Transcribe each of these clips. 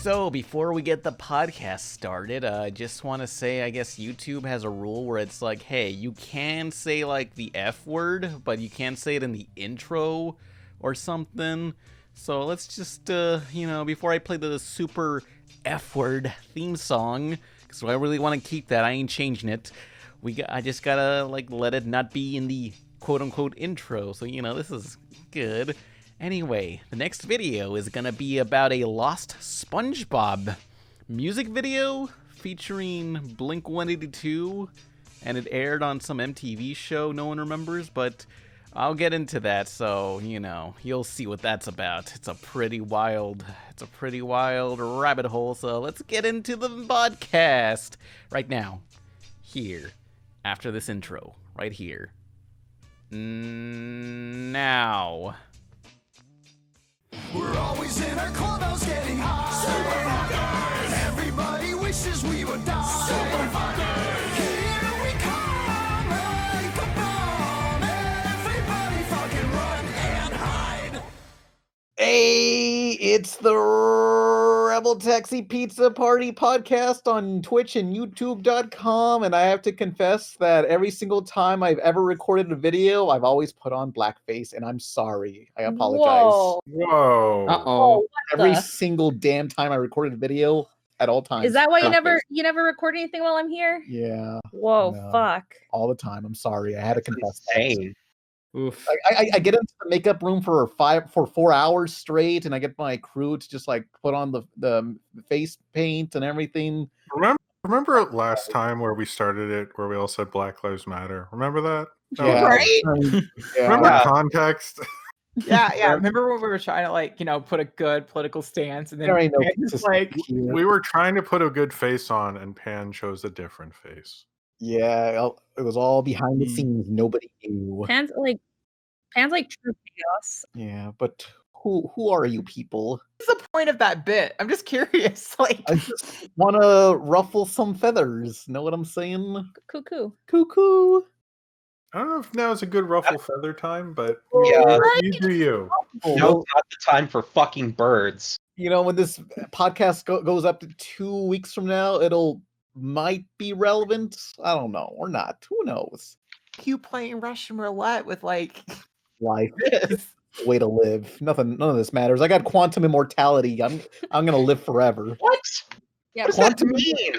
So, before we get the podcast started, I just want to say, I guess YouTube has a rule where it's like, hey, you can say, like, the F word, but you can't say it in the intro or something. So, let's just, before I play the super F word theme song, because I really want to keep that, I ain't changing it, I just gotta, like, let it not be in the quote-unquote intro. So, this is good. Anyway, the next video is gonna be about a lost SpongeBob music video featuring Blink-182, and it aired on some MTV show no one remembers, but I'll get into that, so, you'll see what that's about. It's a pretty wild rabbit hole, so let's get into the podcast right now, here, after this intro, right here. Now... We're always in our clubhouse getting high. Super fuckers! Everybody wishes we would die. Super fuckers! Here we come like a bomb. Everybody fucking run and hide. Hey, it's the RebelTaxi Pizza Party podcast on Twitch and YouTube.com, and I have to confess that every single time I've ever recorded a video, I've always put on blackface, and I'm sorry. I apologize. Whoa. Uh-oh. Every single damn time I recorded a video, at all times. Is that why blackface. you never record anything while I'm here? Yeah. Whoa, No. fuck. All the time. I'm sorry. I had to confess. Insane. Oof. I get into the makeup room for 4 hours straight, and I get my crew to just like put on the face paint and everything. Remember last time where we started it, where we all said Black Lives Matter? Remember that? Yeah. Right? Yeah. Remember context? Yeah. Remember when we were trying to put a good political stance, and then There ain't no Pan just like, We were trying to put a good face on, and Pan chose a different face. Yeah, it was all behind the scenes. Nobody knew. Pan's like true chaos. Yeah, but who are you people? what's the point of that bit? I'm just curious. Like, I just want to ruffle some feathers. Know what I'm saying? Cuckoo. Cuckoo. I don't know if now is a good ruffle feather time, but Yeah. you do you. No, it's not the time for fucking birds. When this podcast goes up to 2 weeks from now, might be relevant. I don't know, or not. Who knows? you playing Russian roulette with like Life, this. way to live. None of this matters. I got quantum immortality. I'm gonna live forever. What? Yeah. What does that mean?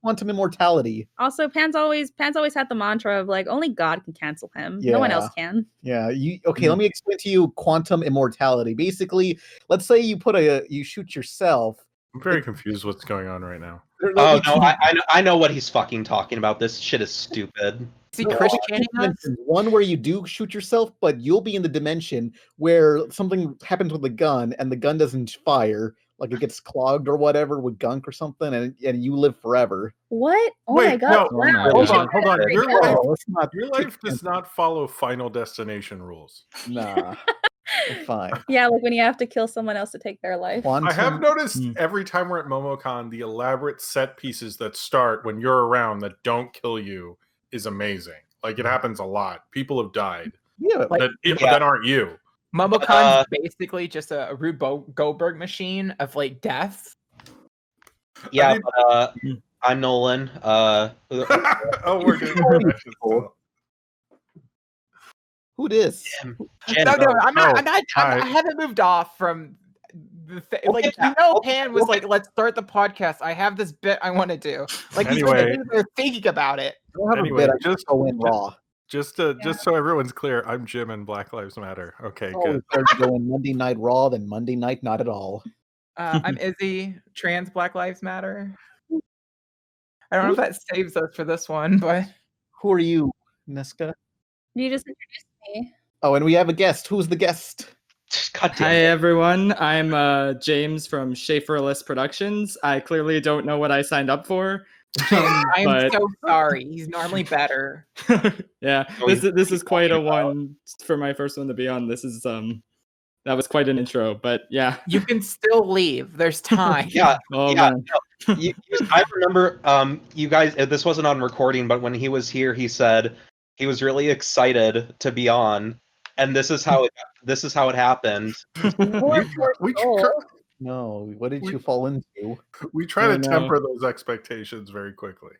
Quantum immortality. Also, Pan's always had the mantra of like only God can cancel him. No one Yeah. else can. Yeah. Let me explain to you quantum immortality. Basically, let's say you shoot yourself. I'm very confused what's going on right now. Oh no, I know what he's fucking talking about. This shit is stupid. See, Christianity us? One where you do shoot yourself, but you'll be in the dimension where something happens with the gun and the gun doesn't fire, like it gets clogged or whatever with gunk or something, and you live forever. What? Oh Wait, my god. no, Wow. hold on. Your life, let's not. your life does not follow Final Destination rules. Nah, fine. Yeah, like when you have to kill someone else to take their life. Quantum, I have noticed every time we're at MomoCon, the elaborate set pieces that start when you're around that don't kill you is amazing. Like, it happens a lot. People have died Yeah, Like, that aren't you. Momocon's basically just a Rube Goldberg machine of like death. Yeah, mean- but I'm Nolan. Oh, we're doing profession still. who dis? No, I'm not. hi. I haven't moved off from the like. Pan was like, "Let's start the podcast. I have this bit I want to do." Like, Anyway. they're thinking about it. I don't have Anyway, a bit. I just- just go in raw. Just so everyone's clear, I'm Jim and Black Lives Matter. Okay, Always good. better to go in Monday Night Raw than Monday Night Not at all. I'm Izzy. Trans Black Lives Matter. I don't know if that saves us for this one, but Who are you, Nesska? You just introduced me. Oh, and we have a guest. Who's the guest? God damn Hi it. everyone, I'm James from Schaffrillas Productions. I clearly don't know what I signed up for. I am but so sorry. He's normally better. yeah, Oh, this is quite a one for my first one to be on. This is that was quite an intro, but yeah. You can still leave. There's time. Yeah, Oh yeah. man. I remember you guys. This wasn't on recording, but when he was here, he said he was really excited to be on, and this is how it happened. We No, what did We- you fall into? We try Oh, to no. temper those expectations very quickly.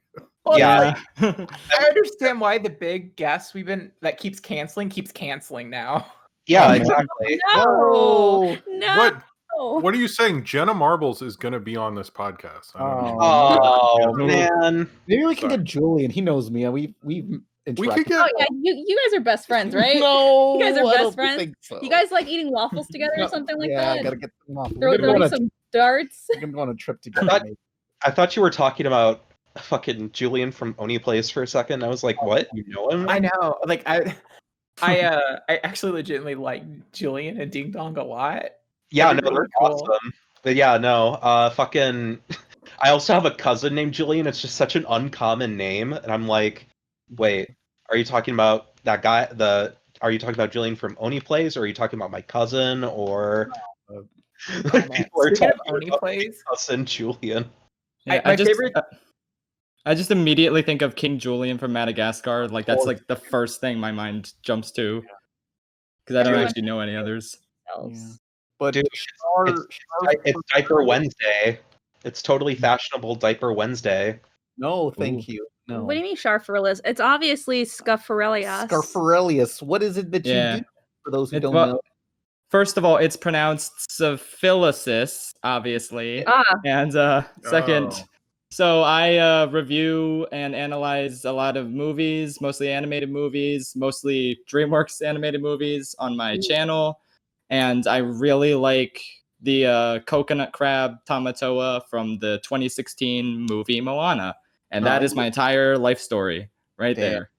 Well, Yeah. it's like, I understand why the big guest that keeps canceling now. Yeah, Oh, no. exactly. No, What? no. What are you saying? Jenna Marbles is going to be on this podcast. I don't know. Oh no. man. Maybe we can Sorry. get Julian. He knows me. We've interacted. We could get. Oh yeah, you guys are best friends, right? No, You guys are I best don't friends? think so. You guys like eating waffles together No, or something like yeah, I that? gotta get them off. We're Throwing gonna some darts. go on a trip together. thought- maybe. I thought you were talking about fucking Julian from Oni Plays for a second. I was like, what? You know him? I know. Like I actually legitimately like Julian and Ding Dong a lot. Yeah, That'd be no, they're really cool. awesome. But yeah, no, fucking. I also have a cousin named Julian. It's just such an uncommon name, and I'm like, wait, are you talking about that guy? Are you talking about Julian from Oni Plays, or are you talking about my cousin, or? Like, people are Speaking of talking Oni about my Plays, cousin Julian. Yeah, my favorite. I just immediately think of King Julian from Madagascar. Like that's like the first thing my mind jumps to. Because I don't Everyone- actually know any others. But Dude, it's Diaper Wednesday. It's totally fashionable Diaper Wednesday. no, thank you. No. What do you mean Schaffrillas? It's obviously Schaffrillas. Scarfarelius. What is it that Yeah. you do? For those who It's don't well- know. First of all, it's pronounced Schaffrilas, obviously. Ah, And second, Oh. so I review and analyze a lot of movies, mostly animated movies, mostly DreamWorks animated movies on my channel. And I really like the coconut crab Tamatoa from the 2016 movie Moana. And that is my entire life story right Damn. there.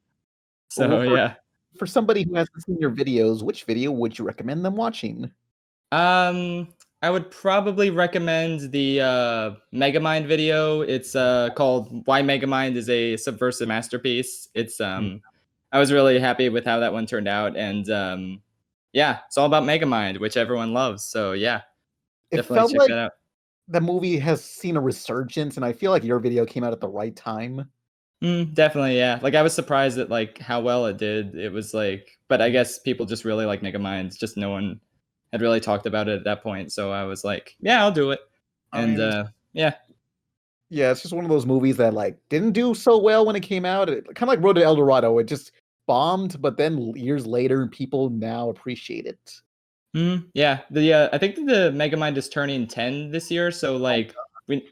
So, Well, for- yeah. For somebody who hasn't seen your videos, which video would you recommend them watching? I would probably recommend the Megamind video. It's called "Why Megamind is a Subversive Masterpiece." It's I was really happy with how that one turned out, and yeah, it's all about Megamind, which everyone loves. So yeah, It definitely felt check like that out. the movie has seen a resurgence, and I feel like your video came out at the right time. Definitely, yeah. Like I was surprised at like how well it did. It was like, but I guess people just really like Megamind. Just no one had really talked about it at that point. So I was like, yeah, I'll do it. I And mean, yeah. Yeah, it's just one of those movies that like didn't do so well when it came out. It kind of like Road to El Dorado. It just bombed, but then years later, people now appreciate it. Yeah, I think the Megamind is turning 10 this year, so like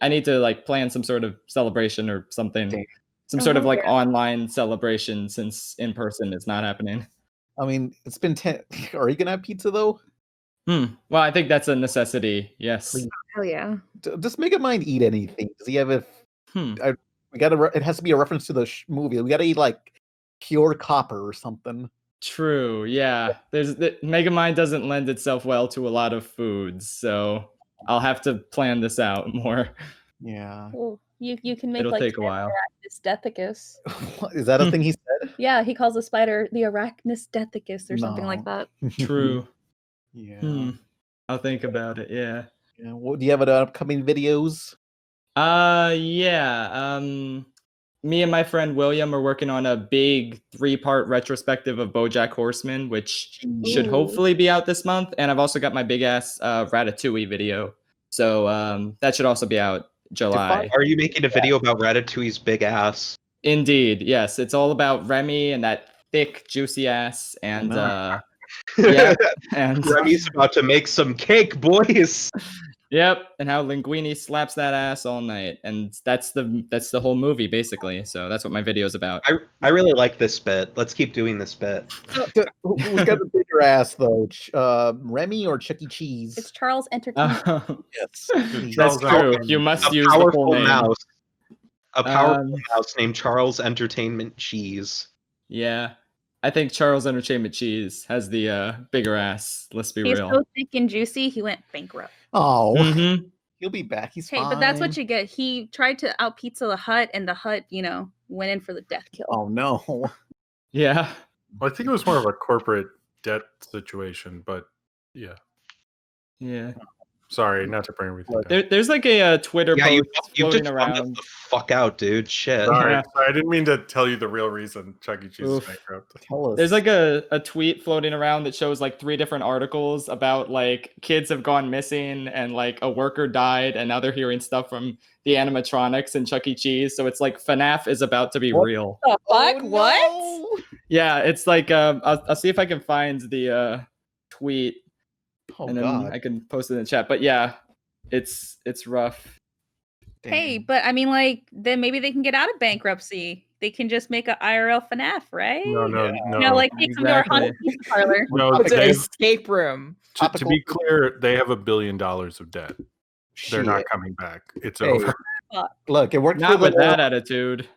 I need to like plan some sort of celebration or something. Damn. Some sort of Oh, like yeah. online celebration since in person is not happening. I mean, it's been 10. Are you gonna have pizza though? Well, I think that's a necessity. Yes. hell yeah. Does Megamind eat anything? Does he have a? Hmm. We gotta. It has to be a reference to the movie. We gotta eat like pure copper or something. True. Yeah. Megamind doesn't lend itself well to a lot of foods, so I'll have to plan this out more. Yeah. Well, you can make It'll like take a while. Arachnus dethicus. Is that a thing he said? Yeah, he calls the spider the Arachnus dethicus or something like No. that. True. Yeah. I'll think about it. Yeah. Yeah. What do you have at upcoming videos? Yeah. Me and my friend William are working on a big 3-part retrospective of BoJack Horseman, which should Ooh. hopefully be out this month. And I've also got my big ass Ratatouille video, so that should also be out July. Are you making a video about Ratatouille's big ass? Indeed, yes. It's all about Remy and that thick, juicy ass, and No. yeah, and Remy's about to make some cake, boys. yep, and how Linguini slaps that ass all night, and that's the whole movie basically. So that's what my video is about. I really like this bit. Let's keep doing this bit. Who's got the bigger ass though? Remy or Chuck E. Cheese? It's Charles Entertainment. Yes. That's Charles true. Entertainment. You must A use the full powerful name. mouse. A powerful Um, mouse named Charles Entertainment Cheese. Yeah, I think Charles Entertainment Cheese has the bigger ass. Let's be He's real. so thick and juicy, he went bankrupt. Oh, Mhm. he'll be back. He's Hey, fine. but that's what you get. He tried to out pizza the Hut, and the Hut, went in for the death kill. Oh no. Yeah. I think it was more of a corporate debt situation, but yeah. Yeah. Sorry, not to bring everything down. There's like a Twitter Yeah, post you floating just bummed us around. the fuck out, dude. Shit. Sorry, Yeah. I didn't mean to tell you the real reason Chuck E. Cheese is Oof. bankrupt. Tell us. There's like a tweet floating around that shows like 3 different articles about like kids have gone missing and like a worker died, and now they're hearing stuff from the animatronics and Chuck E. Cheese. So it's like FNAF is about to be What? real. The fuck? Oh, What? no! Yeah, it's like I'll see if I can find the tweet Oh and then god. I can post it in the chat. But yeah, it's rough. Hey, Damn. but I mean, like, then maybe they can get out of bankruptcy. They can just make a IRL FNAF, right? No, no, no. You know, like take them to our Exactly. haunted pizza parlor. No, It's an they have- escape room. to be clear, they have $1 billion of debt. They're not Shit. coming back. It's Hey, over. Look, it worked Not for with the that attitude.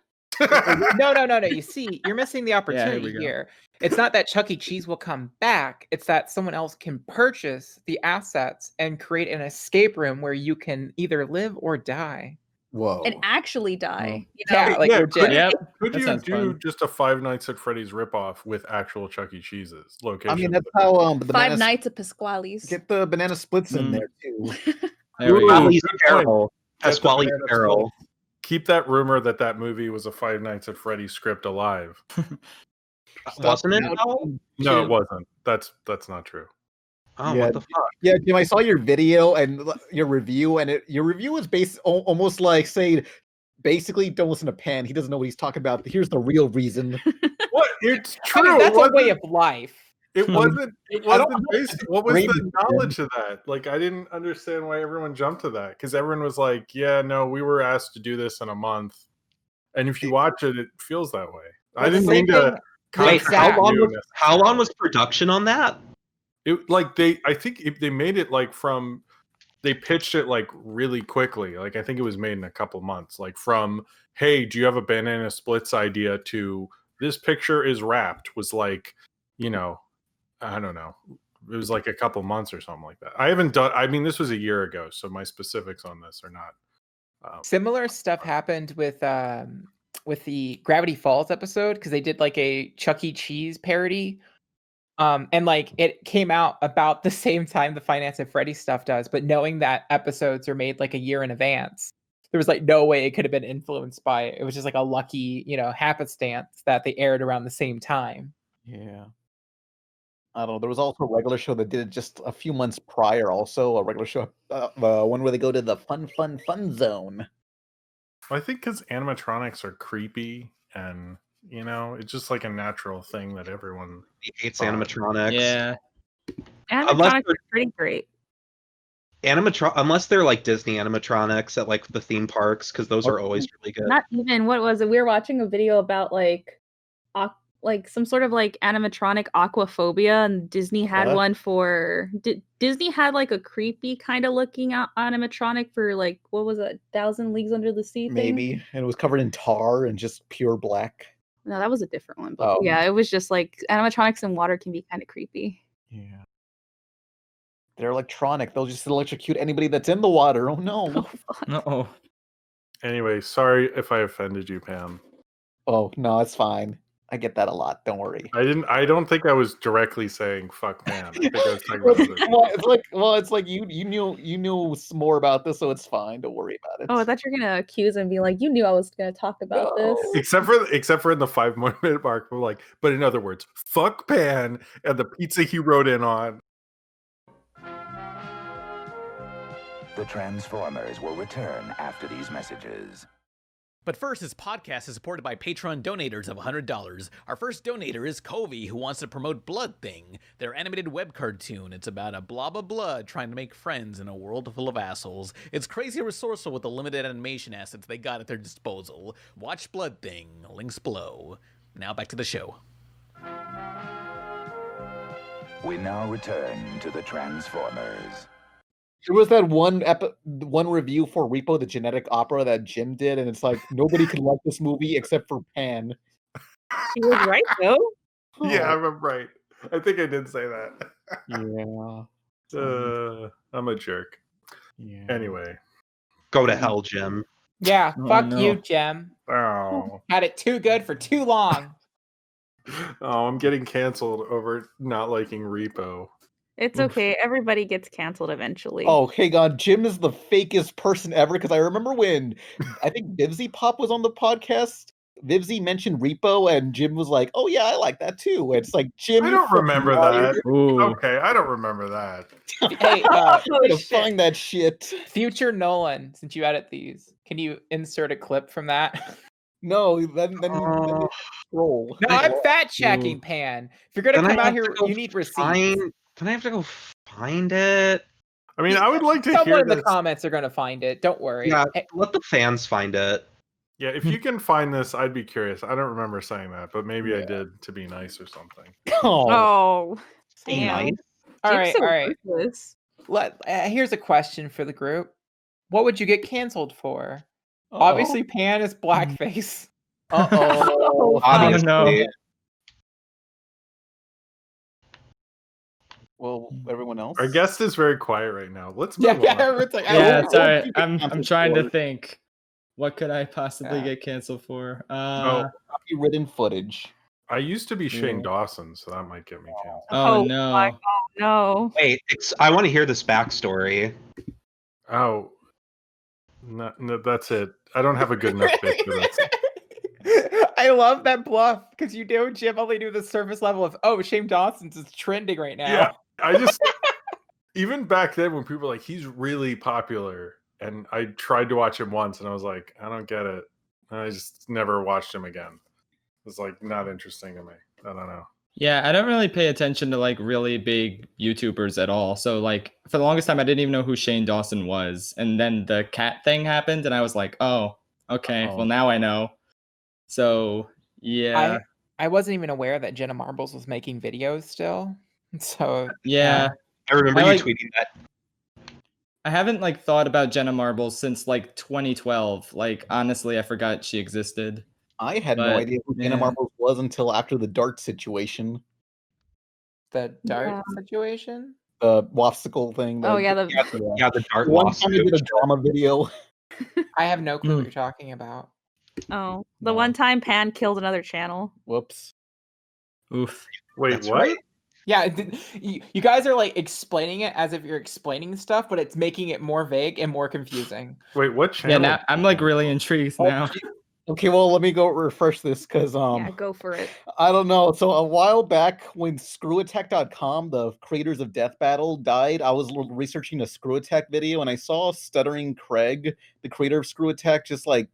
No. You see, you're missing the opportunity we go. here. It's not that Chuck E. Cheese will come back. It's that someone else can purchase the assets and create an escape room where you can either live or die. Whoa. And actually die. You know? Yeah, like Yeah, legit. Yep. Could That you sounds do fun. just a Five Nights at Freddy's ripoff with actual Chuck E. Cheese's location? I mean, that's how the Five bananas Nights at Pasquale's. get the banana splits in Mm. there too. There we Ooh, go. Pasquale's good Carol. Get the Pasquale's banana Carol. Keep that rumor that movie was a Five Nights at Freddy's script alive. Wasn't it? Stop though? No, Shit. it wasn't. That's not true. Oh, Yeah. what the fuck? Yeah, Jim, I saw your video and your review, and your review is almost like saying, basically, don't listen to Pan. He doesn't know what he's talking about. Here's the real reason. What? It's I true. mean, that's it a way wasn't- of life. It wasn't. It I don't wasn't know. based. What was Great, the Jim. knowledge of that? Like, I didn't understand why everyone jumped to that, because everyone was like, "Yeah, no, we were asked to do this in a month," and if you watch it, it feels that way. I Well, the didn't same mean to. thing- Wait, contradict how long you was production on that? I think they made it like from. They pitched it like really quickly. Like, I think it was made in a couple months. Like, from "Hey, do you have a banana splits idea?" to "This picture is wrapped," was like, I don't know. It was like a couple months or something like that. I haven't done. I mean, this was a year ago, so my specifics on this are not. Similar stuff happened with the Gravity Falls episode because they did like a Chuck E. Cheese parody. And like it came out about the same time the Finance and Freddy stuff does, but knowing that episodes are made like a year in advance, there was like no way it could have been influenced by it. It was just like a lucky, happenstance that they aired around the same time. Yeah. I don't know. There was also a regular show that did it just a few months prior. Also, a regular show, one where they go to the fun zone. I think because animatronics are creepy, and it's just like a natural thing that everyone. He hates animatronics. Yeah. Animatronics are pretty great. Unless they're like Disney animatronics at like the theme parks, because those are always really good. Not even, what was it? We were watching a video about like some sort of like animatronic aquaphobia, and Disney had What? one for Disney had like a creepy kind of looking animatronic for like, what was it, 1,000 Leagues Under the Sea thing? Maybe, and it was covered in tar and just pure black. No, that was a different one. But Oh. yeah, it was just like animatronics in water can be kind of creepy. Yeah. They're electronic. They'll just electrocute anybody that's in the water. Oh no. Uh-oh. Anyway, sorry if I offended you, Pam. Oh no, it's fine. I get that a lot. Don't worry. I don't think I was directly saying "fuck man." I think I was talking about other it's like you knew more about this, so it's fine. Don't worry about it. Oh, I thought you were gonna accuse and be like, you knew I was gonna talk about No. this. except for in the 5 more minute mark, we're like, but in other words, fuck Pan and the pizza he wrote in on. The Transformers will return after these messages. But first, this podcast is supported by Patreon donators of $100. Our first donator is Covey, who wants to promote BloodThing, their animated web cartoon. It's about a blob of blood trying to make friends in a world full of assholes. It's crazy resourceful with the limited animation assets they got at their disposal. Watch BloodThing, links below. Now back to the show. We now return to the Transformers. There was that one review for Repo the Genetic Opera that Jim did, and it's like nobody can like this movie except for Pan. He was right though. Yeah, I'm right. I think I did say that. Yeah. I'm a jerk. Yeah. Anyway. Go to hell, Jim. Yeah, Oh, fuck no. you, Jem. Oh. Had it too good for too long. Oh, I'm getting canceled over not liking Repo. It's okay. Everybody gets canceled eventually. Oh, hey God, Jim is the fakest person ever because I remember when I think Vivzy Pop was on the podcast. Vivzy mentioned Repo, and Jim was like, "Oh yeah, I like that too." It's like Jim. I you don't fucking remember liar. that. Ooh. Okay, I don't remember that. Hey, I'm Oh, gonna shit. find that shit. future Nolan, since you edit these, can you insert a clip from that? No, then they scroll. No, I'm fact checking, Pan. If you're gonna Then I come out have here, to go you need receipts. Then I have to go find it. I mean, I would like to Someone hear in the this. comments are gonna find it. Don't worry. Yeah, Hey, let the fans find it. Yeah, if you can find this, I'd be curious. I don't remember saying that, but maybe I Yeah. did to be nice or something. Oh, Oh, Be damn. nice. all Jim's right, so all right. ruthless. Here's a question for the group. What would you get canceled for? uh-oh. Obviously, Pan is blackface. Uh-oh. Oh, Obviously. no. Well, everyone else. Our guest is very quiet right now. Let's Yeah, move on. everyone's like, Yeah, what sorry. would you get I'm canceled trying to for? think. What could I possibly Yeah. get canceled for? Copywritten footage. I used to be Shane Yeah. Dawson, so that might get me canceled. Oh, Oh, no. my- no. Wait, I want to hear this backstory. Oh, no, that's it. I don't have a good enough bit for this. I love that bluff because you know Jim only knew the surface level of Shane Dawson's is trending right now. Yeah, I just even back then when people were like he's really popular, and I tried to watch him once, and I was like, I don't get it. And I just never watched him again. It was like not interesting to me. I don't know. Yeah, I don't really pay attention to like really big YouTubers at all. So like for the longest time, I didn't even know who Shane Dawson was. And then the cat thing happened, and I was like, oh, okay. Oh. Well, now I know. So yeah, I wasn't even aware that Jenna Marbles was making videos still. So yeah. I remember I you like- tweeting that. I haven't like thought about Jenna Marbles since like 2012. Like honestly, I forgot she existed. I had no But, idea who Jenna yeah. Marbles was until after the dart situation, the dart Yeah. situation. the waffsicle thing. Oh, the- yeah, the Yeah, the dart One time I lawsuit. did a drama video. I have no clue Mm. what you're talking about. oh, the No. one time Pan killed another channel. Whoops. Oof. Wait, That's what? right. Yeah, you guys are like explaining it as if you're explaining stuff, but it's making it more vague and more confusing. Wait, what Yeah, channel? now I'm like really intrigued now. Okay, well, let me go refresh this because Yeah, go for it. I don't know. So a while back, when ScrewAttack.com, the creators of Death Battle, died, I was researching a ScrewAttack video, and I saw Stuttering Craig, the creator of ScrewAttack, just like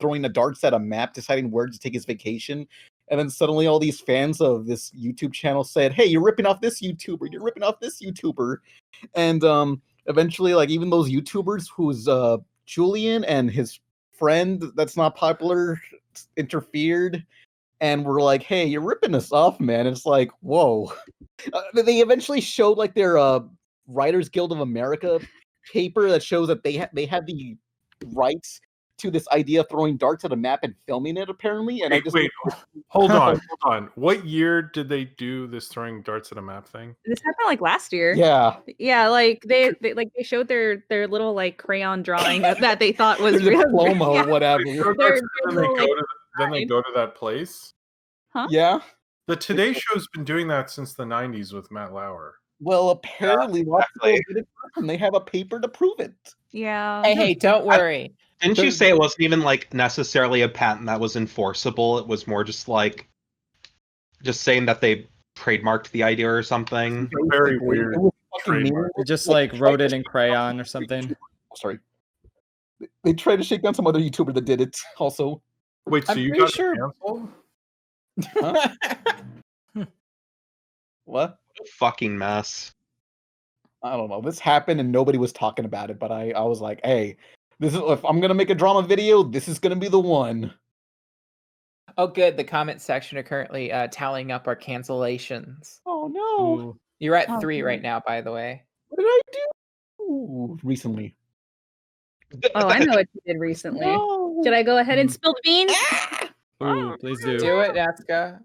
throwing the darts at a map, deciding where to take his vacation. And then suddenly all these fans of this YouTube channel said, hey, you're ripping off this YouTuber, you're ripping off this YouTuber. And eventually, like, even those YouTubers who's Julian and his friend that's not popular interfered and were like, hey, you're ripping us off, man. It's like, whoa. They eventually showed like their Writers Guild of America paper that shows that they have the rights to this idea of throwing darts at a map and filming it, apparently. And I just Wait, hold on. What year did they do this throwing darts at a map thing? This happened like last year. yeah, Yeah, like they showed their little like crayon drawing that they thought was their real. diploma Yeah. or whatever. Throw They're- darts, they're then they little, go like, to then they go to that place. Yeah. The Today Show's been doing that since the '90s with Matt Lauer. Well, apparently, lots of exactly. people did it first, and they have a paper to prove it. Yeah. Hey, don't worry. Didn't you say it wasn't even like necessarily a patent that was enforceable? It was more just like just saying that they trademarked the idea or something. Very Basically, weird it was fucking trademark. meaningless. They just Like, like tried wrote to it in crayon or something. Sorry. They tried to shake down some other YouTuber that did it also. Wait, so I'm you pretty got sure- canceled? What? Fucking mess. I don't know. This happened and nobody was talking about it, but I was like, hey, this is if I'm gonna make a drama video, this is gonna be the one. Oh, good. The comment section are currently tallying up our cancellations. Oh no. Ooh. You're at Oh, 3 good. right now, by the way. What did I do recently? Oh, I know what you did recently. No. Should I go ahead and spill the beans? Ooh, please do. Do it, Nesska.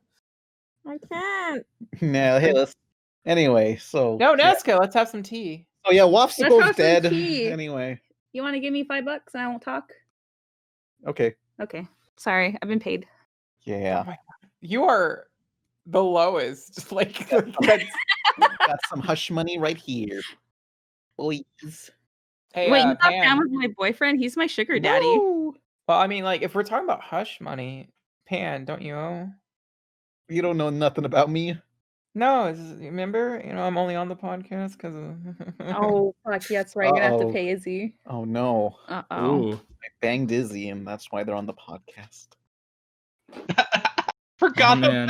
I can't. Nah, hey, let's. Anyway, so No, yeah. Nesska, let's have some tea. Oh yeah, Let's have Waffsicle's some dead. tea. Anyway, You want to give me $5 and I won't talk? okay. Okay. Sorry, I've been paid. Yeah. You are the lowest. Just like that's Got some hush money right here, boys. Hey, Wait, you thought Pan. Pam was my boyfriend? He's my sugar daddy. Woo! Well, I mean, like, if we're talking about hush money, Pan, don't you owe? You don't know nothing about me. No, remember? I'm only on the podcast because of. Oh, fuck. Yeah, that's right. You're going to have to Uh-oh. pay Izzy. Oh no, Uh-oh. Ooh. I banged Izzy, and that's why they're on the podcast. Forgot man.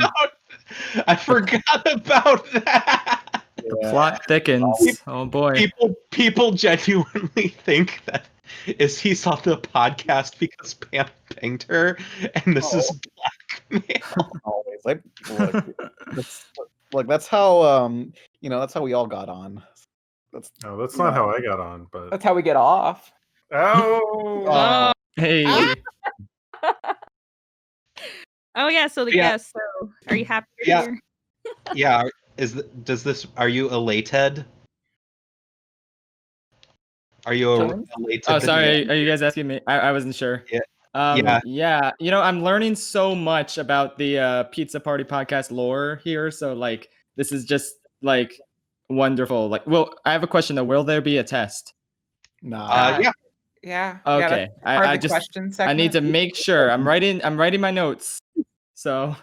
I forgot about that. The plot thickens. Oh boy. People genuinely think that Izzy's on the podcast because Pam banged her, and this is blackmail. Always. Look, that's how that's how we all got on. No, that's not how I got on, but That's how we get off. oh, Hey. Oh, yeah. So the Yeah. guest. So are you happy you're Yeah. here? Yeah, are you elated? Are you Jones? elated? Oh, to sorry. be- Are you guys asking me? I wasn't sure. Yeah. Yeah. Yeah. Yeah. I'm learning so much about the Pizza Party podcast lore here. So like, this is just like wonderful. Like, well, I have a question though. Will there be a test? Nah. Yeah. Yeah. Okay. Part of I the just question I need to segment. make sure. I'm writing my notes. So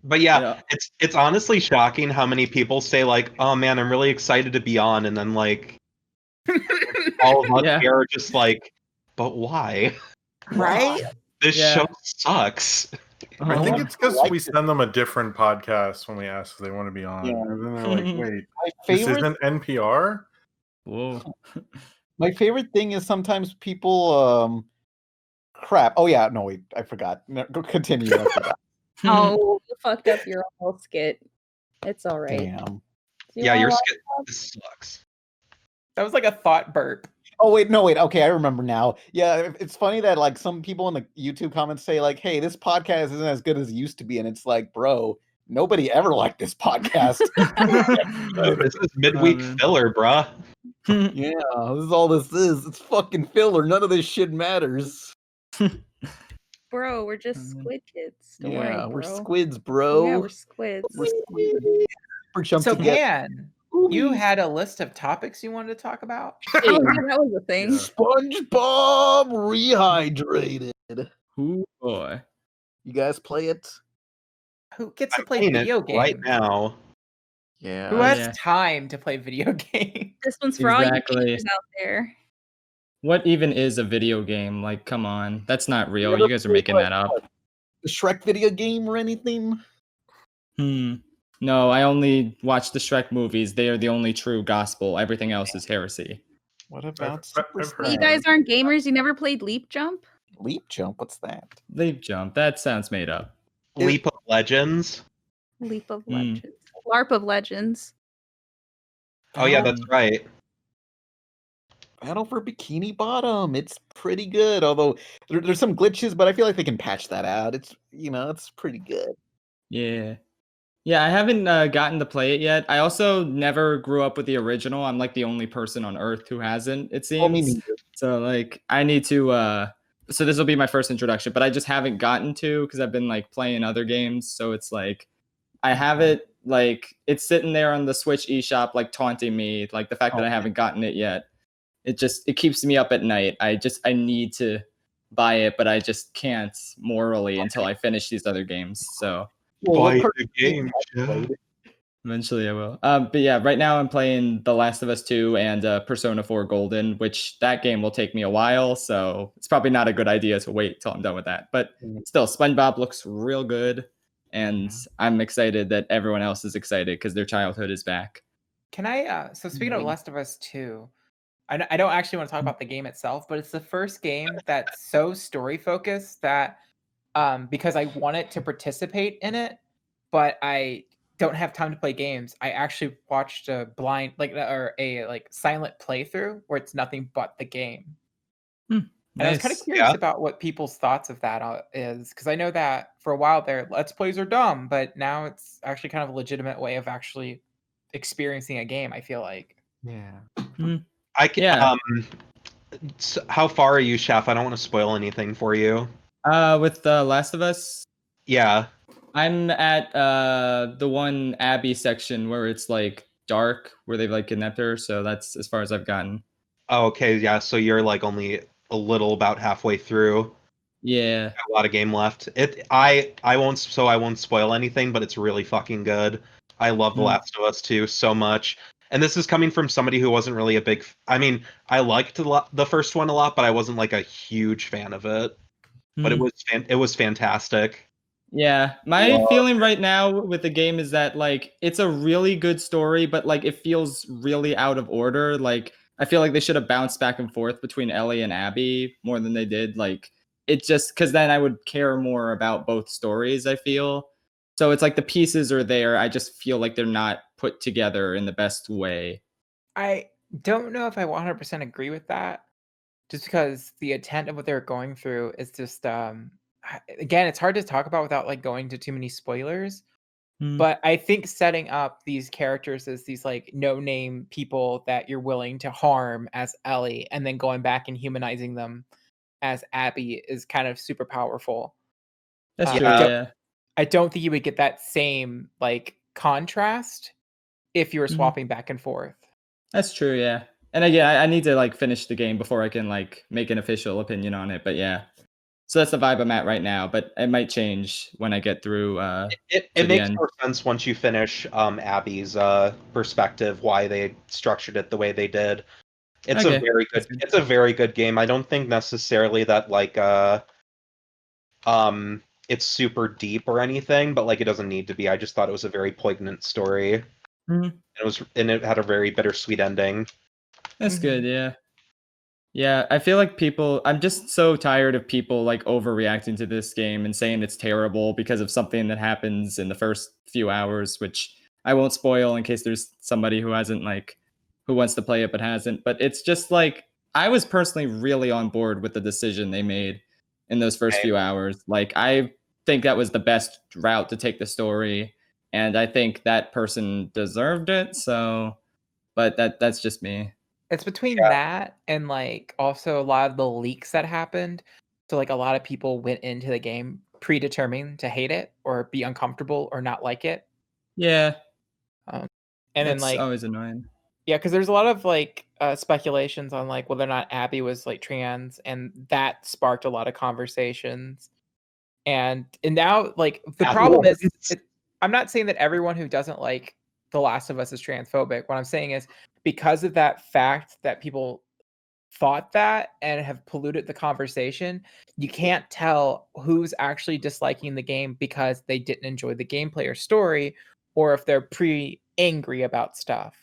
But yeah, Yeah. it's honestly shocking how many people say like, "Oh man, I'm really excited to be on," and then like all of us Yeah. here are just like, "But why? Right? This Yeah. show sucks." I Oh, think no, it's because I like we it. send them a different podcast when we ask if they want to be on. Yeah. And then they're like, wait, My this favorite isn't NPR? whoa. My favorite thing is sometimes people crap. Oh yeah, no wait, I forgot. No, go continue. I forgot. Oh, you fucked up your whole skit. It's all right. Damn. Do you Yeah, wanna your watch- skit this sucks. That was like a thought burp. Oh wait, no wait. Okay, I remember now. Yeah, it's funny that like some people in the YouTube comments say like, "Hey, this podcast isn't as good as it used to be," and it's like, bro, nobody ever liked this podcast. This is midweek man. filler, bruh. Yeah, this is all this is. It's fucking filler. None of this shit matters. Bro, we're just squid kids. Don't worry, Yeah, we're bro. squids, bro. Yeah, we're squids. We're squids. Super chump So, together. Pan, you had a list of topics you wanted to talk about? Oh, yeah, that was a thing. Yeah. SpongeBob Rehydrated. Ooh, boy. You guys play it? Who gets to I'm play playing video it games? right now. Yeah. Who has yeah. time to play video games? This one's for all you Exactly. gamers out there. What even is a video game? Like, come on. That's not real. Never You guys are played, making like, that up. what, the Shrek video game or anything? No, I only watch the Shrek movies. They are the only true gospel. Everything else is heresy. What about I've Super heard Smash? You guys aren't gamers? You never played Leap Jump? Leap Jump? What's that? Leap jump. That sounds made up. Leap of Legends. Leap of Hmm. Legends. LARP of Legends. Oh yeah, that's right. Battle for Bikini Bottom. It's pretty good, although there's some glitches, but I feel like they can patch that out. It's it's pretty good. Yeah. Yeah, I haven't gotten to play it yet. I also never grew up with the original. I'm like the only person on Earth who hasn't, it Oh, me seems. neither. So like I need to so this will be my first introduction, but I just haven't gotten to because I've been like playing other games. So it's like I have it like it's sitting there on the Switch eShop like taunting me, like the fact that I Okay. haven't gotten it yet. It keeps me up at night. I need to buy it, but I just can't morally until I finish these other games. So Well, Buy what part the of game game, have you Jeff. played? eventually I will. But yeah, right now I'm playing The Last of Us 2 and Persona 4 Golden, which that game will take me a while, so it's probably not a good idea to wait till I'm done with that. But still, SpongeBob looks real good, and I'm excited that everyone else is excited because their childhood is back. Can I? So speaking of Last of Us 2, I don't actually want to talk about the game itself, but it's the first game that's so story focused that because I wanted to participate in it, but I don't have time to play games. I actually watched a blind or a silent playthrough where it's nothing but the game. And I was kind of Nice. curious Yeah. about what people's thoughts of that is, because I know that for a while there, Let's Plays are dumb, but now it's actually kind of a legitimate way of actually experiencing a game, I feel like. Yeah. I can. Yeah. How far are you, Chef? I don't want to spoil anything for you. With The Last of Us, Yeah. I'm at the one Abby section where it's like dark, where they've like kidnapped her. So that's as far as I've gotten. Oh, okay, yeah. So you're like only a little about halfway through. Yeah. A lot of game left. I won't spoil anything, but it's really fucking good. I love The Mm. Last of Us 2 so much. And this is coming from somebody who wasn't really a big I mean, I liked the first one a lot, but I wasn't like a huge fan of it. But Mm. it was fantastic. Yeah, my Love feeling right now with the game is that like it's a really good story, but like it feels really out of order. Like I feel like they should have bounced back and forth between Ellie and Abby more than they did. Like it just because then I would care more about both stories, I feel. So it's like the pieces are there. I just feel like they're not put together in the best way. I don't know if I 100% agree with that, just because the intent of what they're going through is just again, it's hard to talk about without like going to too many spoilers. Mm. But I think setting up these characters as these like no-name people that you're willing to harm as Ellie, and then going back and humanizing them as Abby is kind of super powerful. That's Uh, true. I don't- Yeah. I don't think you would get that same like contrast if you were Mhm. swapping back and forth. That's true. Yeah. And again, I need to like finish the game before I can like make an official opinion on it. But yeah. So that's the vibe I'm at right now, but it might change when I get through to It the makes end. more sense once you finish Abby's perspective, why they structured it the way they did. It's Okay. a very good That's good. it's a very good game. I don't think necessarily that like it's super deep or anything, but like it doesn't need to be. I just thought it was a very poignant story. Mhm. It had a very bittersweet ending. That's Mhm. good, yeah. Yeah, I feel like I'm just so tired of people like overreacting to this game and saying it's terrible because of something that happens in the first few hours, which I won't spoil in case there's somebody who hasn't like who wants to play it but hasn't. But it's just like I was personally really on board with the decision they made in those first few hours. Like I think that was the best route to take the story, and I think that person deserved it. So, but that's just me. It's between Yeah. that and like also a lot of the leaks that happened. So like a lot of people went into the game predetermined to hate it or be uncomfortable or not like it. Yeah, And then that's like always annoying. yeah, because there's a lot of like speculations on like whether or not Abby was like trans, and that sparked a lot of conversations. And now like the That problem is was- I'm not saying that everyone who doesn't like The Last of Us is transphobic. What I'm saying is because of that fact that people thought that and have polluted the conversation, you can't tell who's actually disliking the game because they didn't enjoy the gameplay or story, or if they're pre-angry about stuff.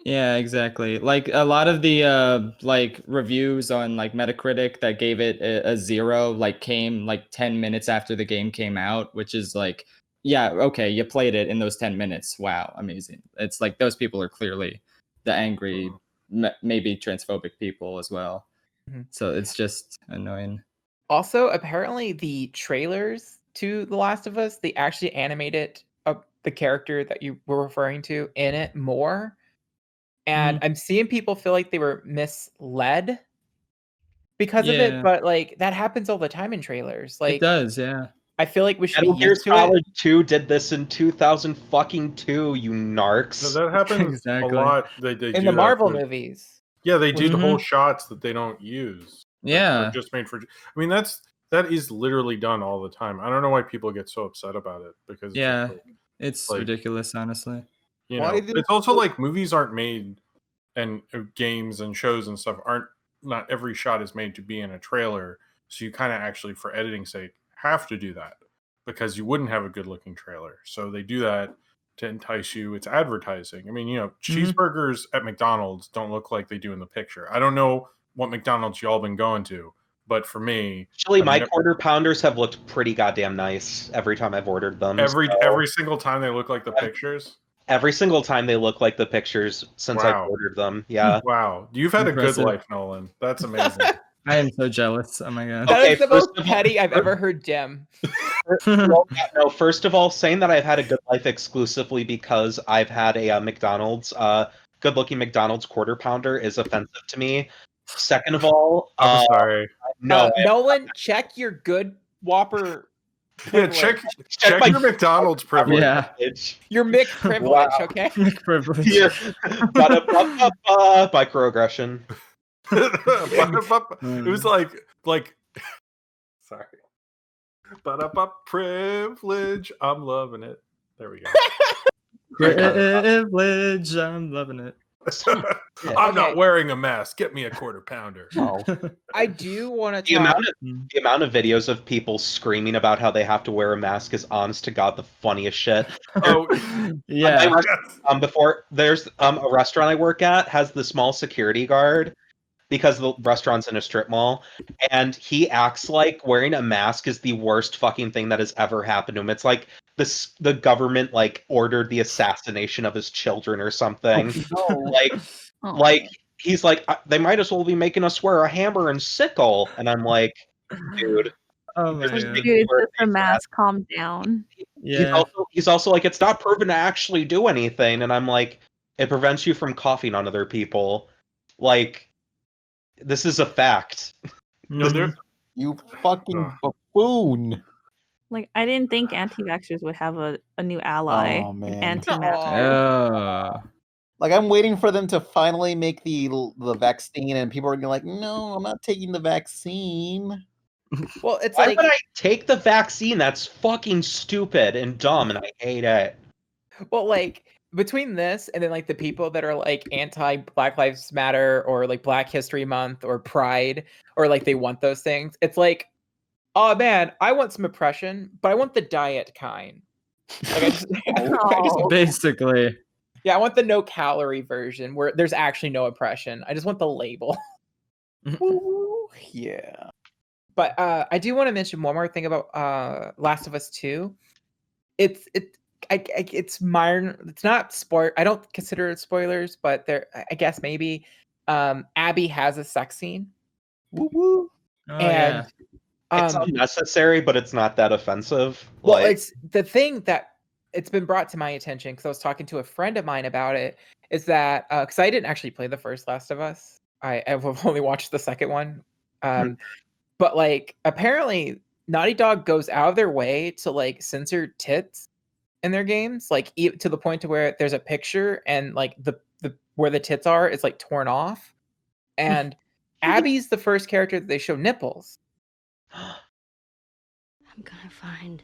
Yeah, exactly. Like a lot of the like reviews on like Metacritic that gave it a 0 like came like 10 minutes after the game came out, which is like yeah, okay, you played it in those 10 minutes. Wow, amazing. It's like those people are clearly the angry maybe transphobic people as well. Mhm. So it's just annoying. Also, apparently the trailers to The Last of Us, they actually animated the character that you were referring to in it more. And I'm seeing people feel like they were misled because of it, Yeah, but like that happens all the time in trailers. it Like does, yeah. I feel like we should be Metal Gear used to it. Solid 2 did this in 2002, you So narcs. that happens Exactly. a lot. They do In the that Marvel for- movies. Yeah, they do Mhm. whole shots that they don't use. that Yeah. are just made for. I mean, that is literally done all the time. I don't know why people get so upset about it because it's Yeah. just It's like- ridiculous, honestly. you Why know, did- it's also like movies aren't made, and games and shows and stuff aren't. Not every shot is made to be in a trailer, so you kind of actually, for editing's sake, have to do that because you wouldn't have a good looking trailer. So they do that to entice you. It's advertising. I mean, cheeseburgers at McDonald's don't look like they do in the picture. I don't know what McDonald's y'all been going to, but for me, Actually, I've my never- quarter pounders have looked pretty goddamn nice every time I've ordered them. every so single time they look like the pictures. every single time they look like the pictures since Wow. I've ordered them. Yeah. Wow, you've had a Impressive. good life, Nolan. That's amazing. I am so jealous. Oh my god. That Okay, is the first most of all- petty I've ever heard Jem. Well, yeah, no, first of all, saying that I've had a good life exclusively because I've had a McDonald's, good-looking McDonald's quarter pounder is offensive to me. Second of all, I'm sorry. no, Nolan, check your good Whopper Yeah, check my your McDonald's privilege. Yeah. Your Mick privilege, Wow. okay? Privilege. Here. Ba-da-ba-ba-ba, microaggression. It was like sorry. Privilege. I'm loving it. There we go. Privilege. I'm loving it. I'm not Okay. wearing a mask. Get me a quarter pounder. Oh, I do want to The talk. amount of videos of people screaming about how they have to wear a mask is, honest to God, the funniest shit. Oh, Yeah. Before there's a restaurant I work at has the small security guard because the restaurant's in a strip mall, and he acts like wearing a mask is the worst fucking thing that has ever happened to him. It's like the government like ordered the assassination of his children or something. Like he's like, they might as well be making us wear a hammer and sickle, and I'm like, dude. Oh my There's god. big- Dude, it's just a mask. Calm down. Yeah. He's also like, it's not proven to actually do anything, and I'm like, it prevents you from coughing on other people. Like, this is a fact. no, there. you fucking buffoon. Like, I didn't think anti-vaxxers would have a new ally. Oh, an man. anti-masker. Like, I'm waiting for them to finally make the vaccine, and people are gonna be like, no, I'm not taking the vaccine. Well, it's Why like, would I take the vaccine? That's fucking stupid and dumb, and I hate it. well, like between this and then like the people that are like anti Black Lives Matter or like Black History Month or Pride or like they want those things, it's like, oh man, I want some oppression, but I want the diet kind. Like I just Basically. yeah, I want the no calorie version where there's actually no oppression. I just want the label. Ooh, yeah. But I do want to mention one more thing about Last of Us 2. It's minor. It's not spoil. I don't consider it spoilers, but there. I guess maybe Abby has a sex scene, Woo woo. Oh, and It's unnecessary, but it's not that offensive. well, Like, it's the thing that it's been brought to my attention because I was talking to a friend of mine about it. Is that because I didn't actually play the first Last of Us. I've only watched the second one. But like apparently Naughty Dog goes out of their way to like censor tits in their games, like to the point to where there's a picture and like the where the tits are is like torn off. And Abby's the first character that they show nipples. I'm gonna find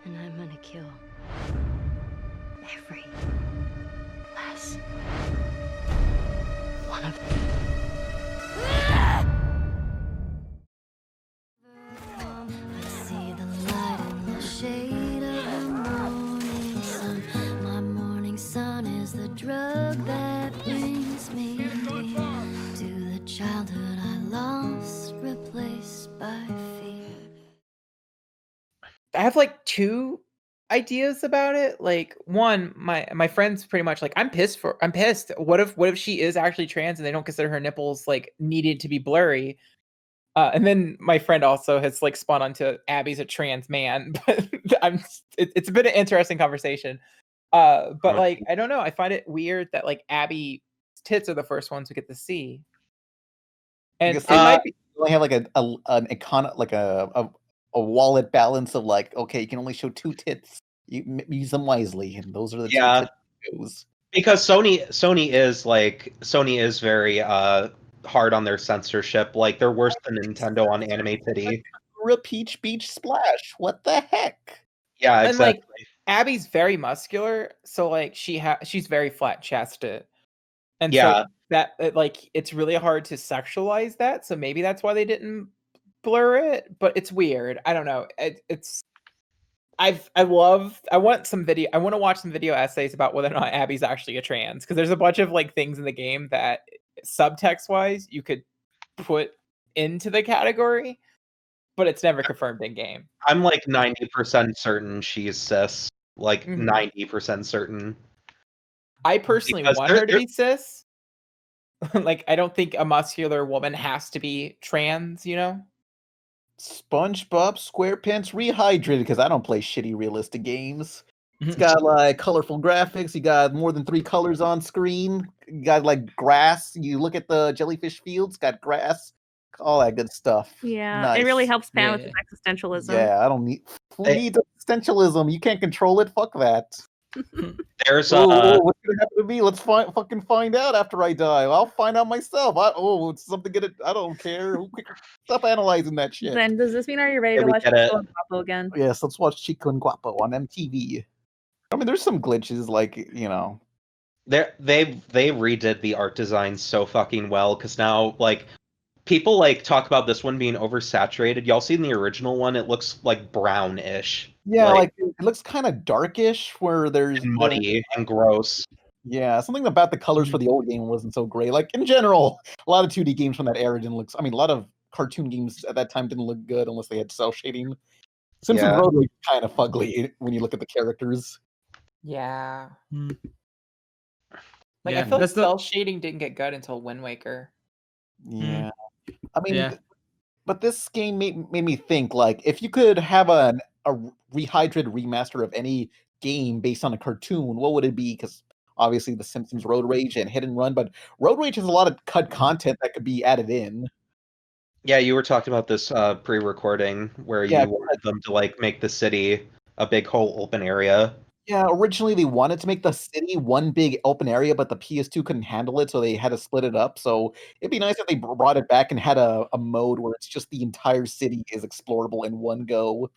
and I'm gonna kill every last one of them. I see the light in the shade of the morning sun. My morning sun is the drug that brings me to the childhood I lost, replaced by fear. I have like two ideas about it. Like one, my friend's pretty much like, I'm pissed. What if she is actually trans and they don't consider her nipples like needed to be blurry? And then my friend also has like spun onto Abby's a trans man, but it's been an interesting conversation. But like I don't know, I find it weird that like Abby's tits are the first ones we get to see, and it might be You only have like a wallet balance of like, okay, you can only show 2 tits. You use them wisely, and those are the 2 tits you chose. because Sony is very hard on their censorship. Like they're worse than Nintendo on anime titty. Peach Beach Splash. What the heck? Yeah, and exactly. like Abby's very muscular, so like she's very flat chested, and Yeah. so that like it's really hard to sexualize that. So maybe that's why they didn't blur it. But it's weird. I don't know. I want to watch some video essays about whether or not Abby's actually a trans, because there's a bunch of like things in the game that subtext wise you could put into the category, but it's never confirmed in game. I'm like 90% certain she's cis. Like 90% certain. I personally Because want they're- her to be cis. Like I don't think a muscular woman has to be trans, you know? SpongeBob SquarePants Rehydrated, because I don't play shitty realistic games. It's got like colorful graphics. You got more than 3 colors on screen. You got like grass. You look at the jellyfish fields, got grass. all that good stuff. Yeah, it really Nice. helps Pan with Yeah. his existentialism. Yeah, I don't need. Who needs existentialism? You can't control it. Fuck that. There's What's gonna happen to me? Let's fucking find out after I die. I'll find out myself. It's something get it. I don't care. Stop analyzing that shit. Then does this mean are you ready Yeah, to we watch get it. Chico and Guapo again? Yes, let's watch Chico and Guapo on MTV. I mean, there's some glitches, like they redid the art design so fucking well because now like people like talk about this one being oversaturated. Y'all seen the original one? It looks like brownish. Yeah, like it looks kind of darkish, where there's and muddy and gross. Yeah, something about the colors for the old game wasn't so great. Like in general, a lot of 2D games from that era didn't look. I mean, a lot of cartoon games at that time didn't look good unless they had cell shading. Simpsons Yeah. Road was kind of fugly when you look at the characters. Yeah. Like Yeah, I feel like that's the- cell shading didn't get good until Wind Waker. Yeah, I mean, Yeah. but this game made me think, like, if you could have a rehydrated remaster of any game based on a cartoon, what would it be? Because obviously The Simpsons Road Rage and Hit and Run, but Road Rage has a lot of cut content that could be added in. Yeah, you were talking about this pre-recording where Yeah, you wanted them to like make the city a big whole open area. Yeah, originally they wanted to make the city one big open area, but the PS2 couldn't handle it, so they had to split it up. So it'd be nice if they brought it back and had a mode where it's just the entire city is explorable in one go.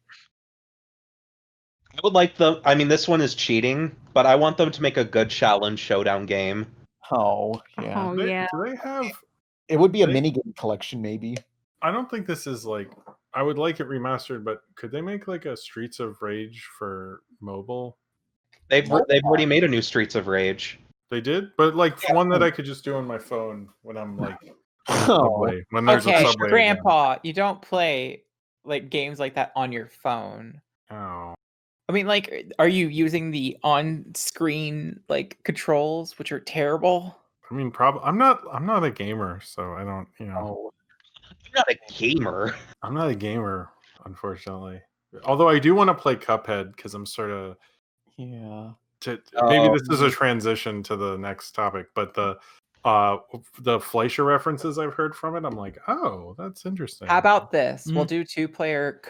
I would like them. I mean, this one is cheating, but I want them to make a good challenge showdown game. Oh, yeah. Oh yeah. Do they have? It would be a minigame collection, maybe. I don't think this is like. I would like it remastered, but could they make like a Streets of Rage for mobile? They've already made a new Streets of Rage. They did, but like one that I could just do on my phone when I'm like on the Oh. subway. When there's Okay, a subway. Grandpa, you don't play like games like that on your phone. Oh. I mean, like, are you using the on-screen like controls, which are terrible? I mean, probably. I'm not a gamer, so I don't. You know. I'm not a gamer. I'm not a gamer, unfortunately. Although I do want to play Cuphead because I'm sort of. Yeah. Maybe this is a transition to the next topic, but the Fleischer references I've heard from it, I'm like, oh, that's interesting. How about this? We'll do 2-player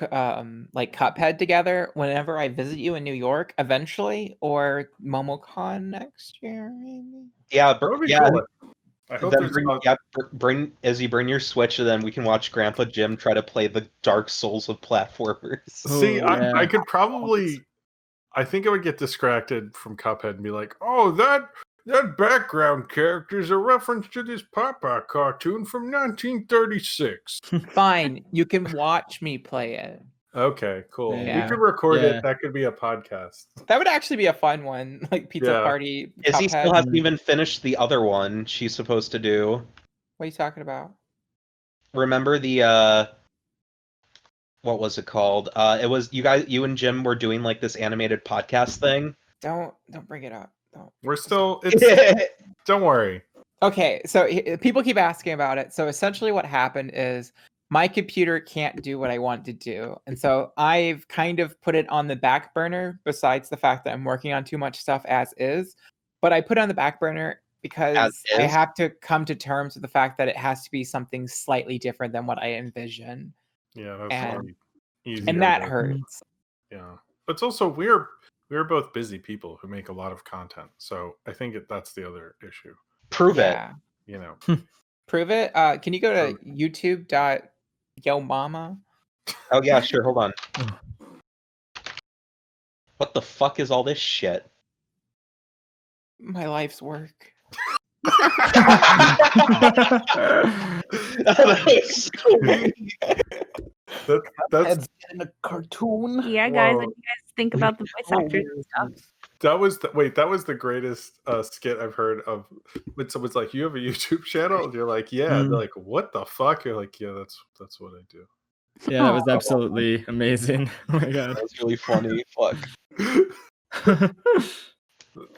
like Cuphead together whenever I visit you in New York eventually, or MomoCon next year, maybe. Yeah, That would be yeah. cool. I hope Then there's bring, not- yeah, bring Izzy, bring your Switch, and then we can watch Grandpa Jim try to play the Dark Souls of platformers. See, Oh, yeah. I could probably. I think I would get distracted from Cuphead and be like, oh, that background character is a reference to this Popeye cartoon from 1936. Fine, you can watch me play it. Okay, cool. Yeah. We could record Yeah. it. That could be a podcast. That would actually be a fun one, like Pizza Yeah. Party. Izzy still Cuphead. hasn't even finished the other one she's supposed to do. What are you talking about? Remember the what was it called? It was you and Jim were doing like this animated podcast thing. Don't bring it up. Don't. We're still. It's. Don't worry. Okay, so people keep asking about it. So essentially, what happened is my computer can't do what I want to do, and so I've kind of put it on the back burner. Besides the fact that I'm working on too much stuff as is, but I put it on the back burner because I is? have to come to terms with the fact that it has to be something slightly different than what I envision, Yeah, that's And- probably easier. and that to- hurts. Yeah, but it's also we're both busy people who make a lot of content, so I think that's the other issue. Prove it. Yeah, You know. prove it. Can you go to YouTube.yomama? Oh yeah, sure. Hold on. What the fuck is all this shit? My life's work. That was so weird. That's Heads in a cartoon. Yeah, guys, Whoa. what do you guys think about the voice actors and stuff? that was the greatest skit I've heard of. When someone's like, "You have a YouTube channel?" And you're like, "Yeah." And they're like, "What the fuck?" You're like, "Yeah, that's what I do." Yeah, that was absolutely amazing. Oh my god. That was really funny. Fuck.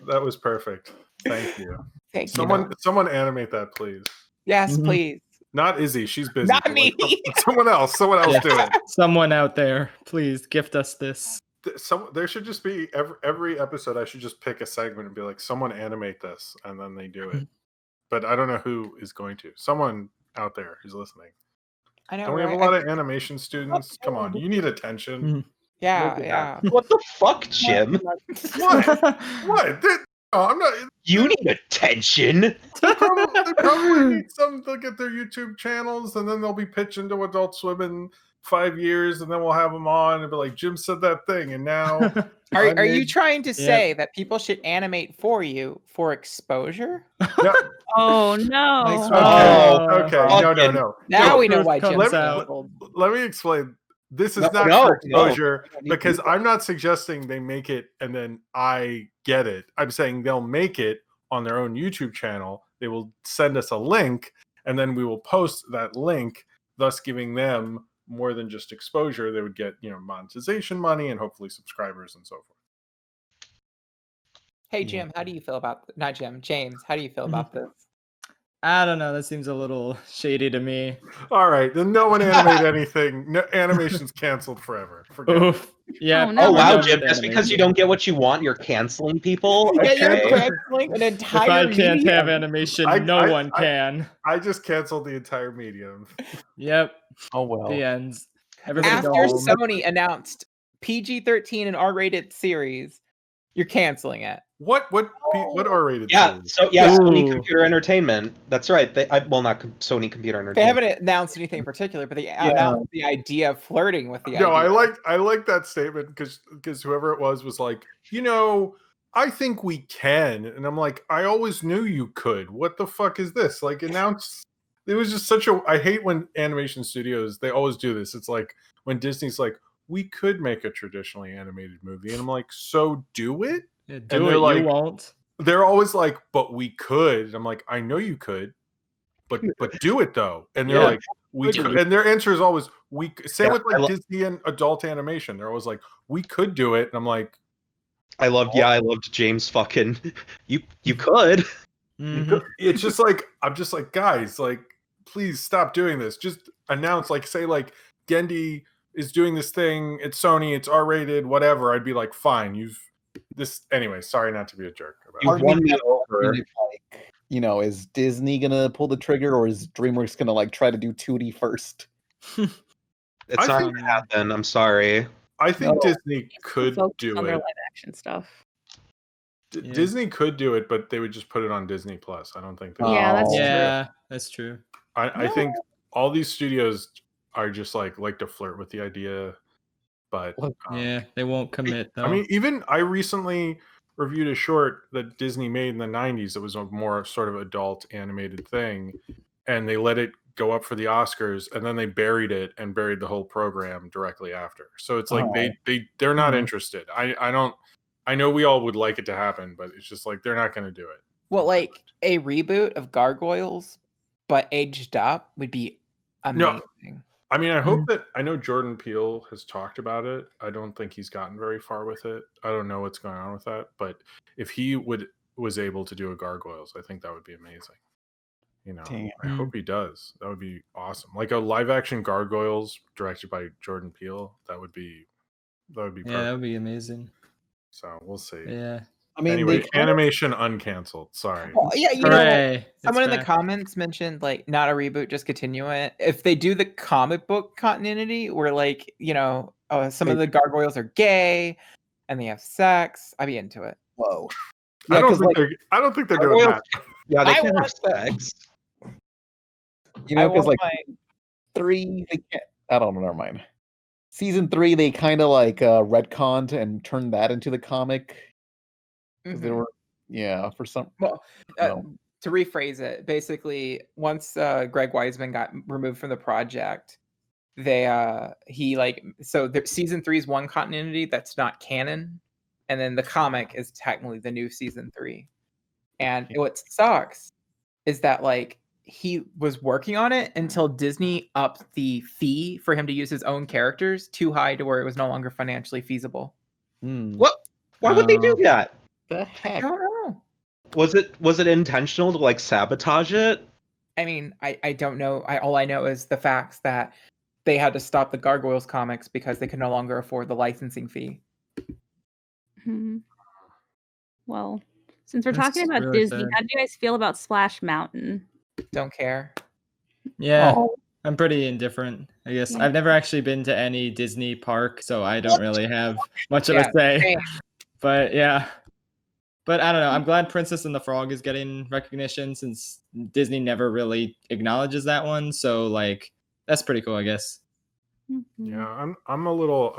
That was perfect. Thank you. Thank you. Someone animate that, please. Yes, Mhm. please. Not Izzy. She's busy. Not but, me. Someone else. Someone else Yeah. do it. Someone out there, please gift us this. There should just be every episode. I should just pick a segment and be like, "Someone animate this," and then they do it. But I don't know who is going to. Someone out there who's listening. I know, Don't we have a right? lot I of think- animation students? Come on, you need attention. Mhm. Yeah, Look at yeah. What the fuck, Jim? What? What? No, I'm not. You need attention. They probably need some to get their YouTube channels, and then they'll be pitching to Adult Swim in 5 years, and then we'll have them on and be like, Jim said that thing, and now Are you made- trying to say that people should animate for you for exposure? No, Oh no. Nice okay, Oh, okay, no, fucking- no. Now No, we know truth why comes Jim's out. canceled. Let me explain. This is No, not no, for no. exposure We don't need because to. I'm not suggesting they make it and then I get it. I'm saying they'll make it on their own YouTube channel. They will send us a link and then we will post that link, thus giving them more than just exposure. They would get, monetization money and hopefully subscribers and so forth. Hey Jim, how do you feel about not Jim, James? How do you feel about this? I don't know. That seems a little shady to me. All right, then no one animate anything. No, animation's canceled forever. Forget it. Oof. Yeah. Oh, no. Oh we're wow, done Jim! with Just because you animation. don't get what you want, you're canceling people. I Yeah, you're can't- canceling an If entire I can't medium. have animation, I- no I- one can. I just canceled the entire medium. Yep. Oh well. The ends. Everybody go After home. Sony announced PG-13 and R-rated series, you're canceling it. What R-rated? Yeah. series? So yeah, Sony Ooh. Computer Entertainment. That's right. Sony Computer They Entertainment. haven't announced anything in particular, but they announced the idea of flirting with the idea. No, I like that statement because whoever it was like, I think we can, and I'm like, I always knew you could. What the fuck is this? Like, announce. It was just such a. I hate when animation studios they always do this. It's like when Disney's like, we could make a traditionally animated movie, and I'm like, so do it. Yeah, And do they're it. like- You won't. They're always like, but we could. And I'm like, I know you could, but do it though. And they're Yeah. like, we could. And their answer is always we. Same Yeah, with I like lo- Disney and adult animation. They're always like, we could do it. And I'm like, I loved James fucking. You could. Mhm. it's just like I'm just like, guys, like, please stop doing this. Just announce, like, say like Gendy is doing this thing. It's Sony. It's R-rated. Whatever. I'd be like, fine. You've this anyway. Sorry, not to be a jerk about You it. Part of won me me kinda over. wondering if, like, is Disney gonna pull the trigger or is DreamWorks gonna like try to do 2D first? It's I not think- gonna happen. I'm sorry. I think No. Disney could Focus do on their it. live action stuff. Yeah. Disney could do it, but they would just put it on Disney Plus. I don't think. They Yeah, that's Oh. true. Yeah, that's true. I think all these studios are just like to flirt with the idea, but Look, Yeah, they won't commit though. I mean, even I recently reviewed a short that Disney made in the 90s. It was a more sort of adult animated thing, and they let it go up for the Oscars, and then they buried it and buried the whole program directly after. So it's like they're not Mhm. interested. I know we all would like it to happen, but it's just like they're not going to do it. Well, like a reboot of Gargoyles, but aged up would be No. amazing. I mean, I hope that I know Jordan Peele has talked about it. I don't think he's gotten very far with it. I don't know what's going on with that, but if he was able to do a Gargoyles, I think that would be amazing. Damn. I hope he does. That would be awesome. Like a live action Gargoyles directed by Jordan Peele. That would be perfect. Yeah, that would be amazing. So we'll see. Yeah. I mean, Anyway, they kind of- animation uncanceled. Sorry. Well, yeah, Hooray. someone in It's the back. comments mentioned like not a reboot, just continue it. If they do the comic book continuity, where like some of the gargoyles are gay and they have sex, I'd be into it. Whoa. I Yeah, don't 'cause, think like, I don't think they're doing that. Yeah, they I can have want- sex. I because want like my 3, they can't. I don't know. Never mind. Season 3, they kind of like retconned and turned that into the comic. 'Cause they Mhm. were, for some. Well, no. to rephrase it, basically, once Greg Weisman got removed from the project, season 3 is one continuity that's not canon, and then the comic is technically the new season 3. And what sucks is that like he was working on it until Disney upped the fee for him to use his own characters too high to where it was no longer financially feasible. What? Why would they do that? The I heck? don't know. Was it intentional to like sabotage it? I mean, I don't know. All I know is the facts that they had to stop the Gargoyles comics because they could no longer afford the licensing fee. Hmm. Well, since we're That's talking about really Disney, sad. how do you guys feel about Splash Mountain? Don't care. Yeah. Oh, I'm pretty indifferent, I guess. I've never actually been to any Disney park, so I don't really have much of a say. same. But yeah. But I don't know. I'm glad Princess and the Frog is getting recognition since Disney never really acknowledges that one. So like that's pretty cool, I guess. Yeah, I'm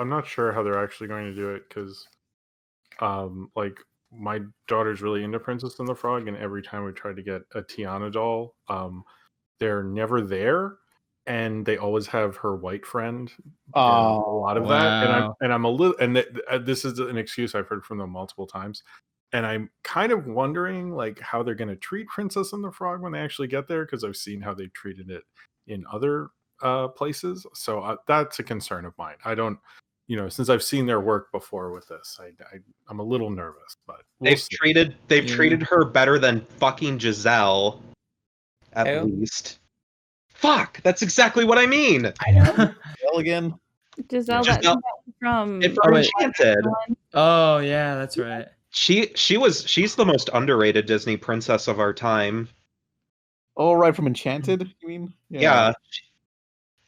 not sure how they're actually going to do it because like my daughter's really into Princess and the Frog, and every time we try to get a Tiana doll, they're never there, and they always have her white friend. A lot of that, and I'm a little, and this is an excuse I've heard from them multiple times, and I'm kind of wondering like how they're going to treat Princess and the Frog when they actually get there, because I've seen how they treated it in other places, so that's a concern of mine. I don't, since I've seen their work before with this, I'm a little nervous, but they've treated her better than fucking Giselle, at least. Fuck, that's exactly what I mean. I know. Giselle again. Giselle, Giselle- that from Enchanted. Oh yeah, that's right. She's the most underrated Disney princess of our time. Oh, right, from Enchanted, you mean? Yeah.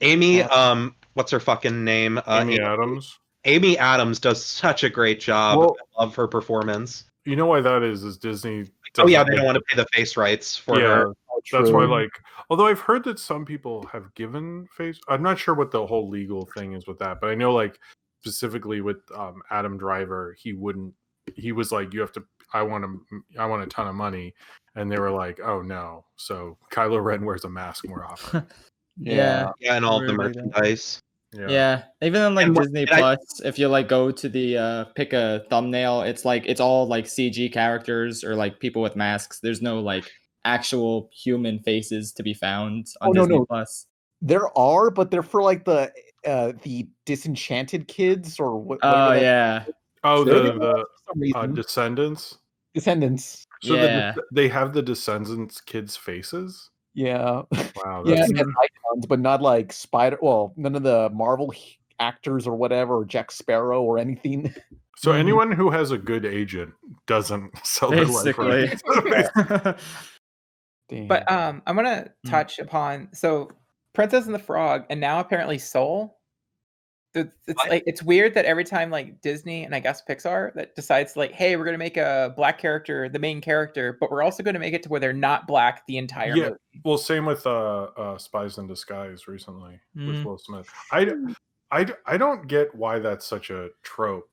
Amy, what's her fucking name? Amy Adams. Amy Adams does such a great job. Well, I love her performance. You know why that is Disney. Oh yeah, they don't want to pay the face rights for her. That's why, like, although I've heard that some people have given face, I'm not sure what the whole legal thing is with that, but I know, like, specifically with Adam Driver, he was like, you have to, I want a ton of money, and they were like, oh no, so Kylo Ren wears a mask more often. Yeah, and all the merchandise. Yeah, even on like Disney Plus, if you like go to the pick a thumbnail, it's all like CG characters or like people with masks. There's no like actual human faces to be found on Disney Plus. There are, but they're for like the disenchanted kids or what? Oh yeah. Oh, the Descendants. Descendants. So they have the Descendants kids' faces. Yeah. Wow. Yeah, and icons, but not like Spider. Well, none of the Marvel actors or whatever, or Jack Sparrow or anything. So anyone who has a good agent doesn't sell their life rights. But I'm gonna touch upon Princess and the Frog, and now apparently Soul. It's weird that every time like Disney and I guess Pixar that decides like, hey, we're gonna make a black character the main character, but we're also gonna make it to where they're not black the entire movie. Well, same with Spies in Disguise recently with Will Smith. I don't get why that's such a trope.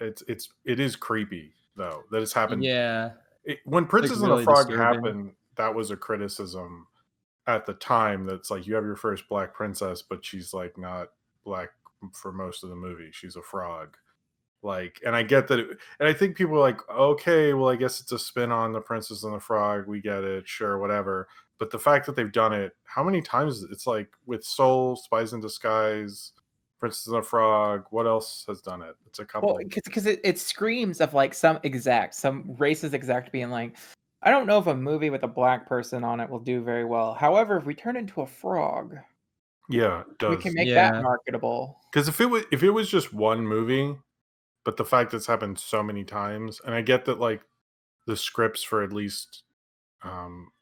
It is creepy though that it's happened. Yeah. When Princess and the really Frog disturbing. happened, that was a criticism at the time. That's like, you have your first black princess, but she's like not black for most of the movie. She's a frog. Like, and I get that, and I think people are like, okay, well, I guess it's a spin on the Princess and the Frog. We get it, sure, whatever. But the fact that they've done it, how many times? It's like with Soul, Spies in Disguise, Princess and the Frog. What else has done it? It's a couple. Well, because it screams of like some racist exact being like, I don't know if a movie with a black person on it will do very well. However, if we turn into a frog, yeah, it does. we can make that marketable. Because if it was just one movie, but the fact that it's happened so many times, and I get that like the scripts for at least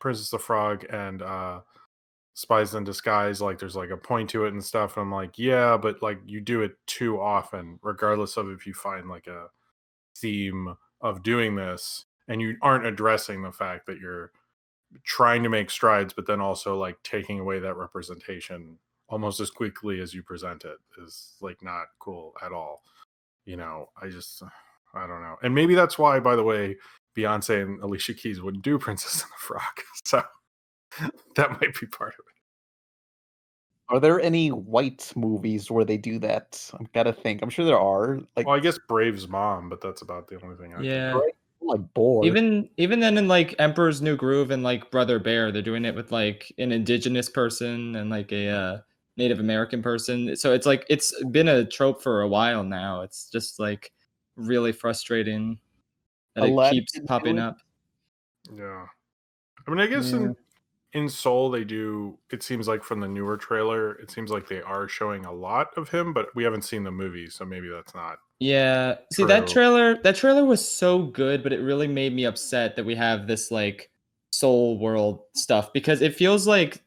Princess the Frog and Spies in Disguise, like there's like a point to it and stuff. And I'm like, yeah, but like you do it too often, regardless of if you find like a theme of doing this, and you aren't addressing the fact that you're trying to make strides, but then also like taking away that representation almost as quickly as you present it is like not cool at all. I don't know. And maybe that's why, by the way, Beyonce and Alicia Keys wouldn't do Princess and the Frog. So that might be part of it. Are there any white movies where they do that? I've got to think. I'm sure there are. Like, well, I guess Brave's mom, but that's about the only thing I Yeah. can. Like bored. Even then in like Emperor's New Groove and like Brother Bear, they're doing it with like an indigenous person and like a Native American person. So it's like it's been a trope for a while now. It's just like really frustrating that it keeps popping up. Yeah. I mean, I guess in Soul they do, it seems like from the newer trailer, it seems like they are showing a lot of him, but we haven't seen the movie, so maybe that's not. Yeah. See, that trailer was so good, but it really made me upset that we have this like Soul World stuff, because it feels like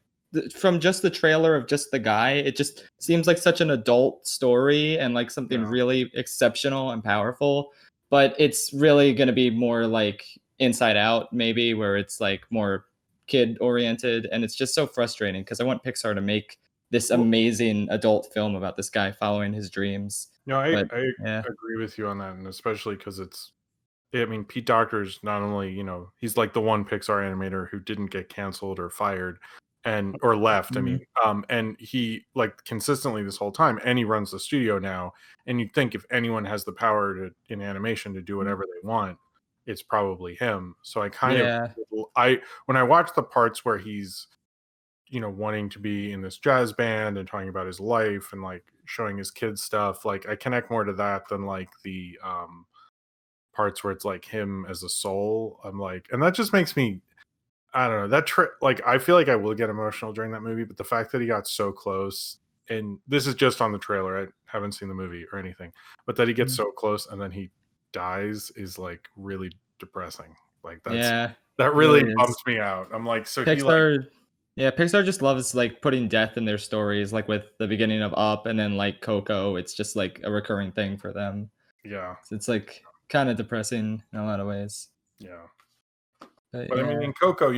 from just the trailer of just the guy, it just seems like such an adult story and like something really exceptional and powerful. But it's really going to be more like Inside Out, maybe, where it's like more kid oriented, and it's just so frustrating because I want Pixar to make this amazing adult film about this guy following his dreams. No, I Yeah. agree with you on that, and especially because I mean, Pete Docter's not only, he's like the one Pixar animator who didn't get canceled or fired or left. I mean, and he like consistently this whole time, and he runs the studio now. And you'd think if anyone has the power in animation to do whatever they want, it's probably him. So I when I watch the parts where he's, wanting to be in this jazz band and talking about his life and like showing his kids stuff, like I connect more to that than like the parts where it's like him as a soul. I'm like, and that just makes me, I don't know, like I feel like I will get emotional during that movie, but the fact that he got so close, and this is just on the trailer, I haven't seen the movie or anything, but that he gets so close and then he dies is like really depressing. Like that really bumps me out. I'm like, so Pixar just loves like putting death in their stories, like with the beginning of Up and then like Coco. It's just like a recurring thing for them. Yeah. So it's like kind of depressing in a lot of ways. Yeah. But I mean, in Coco,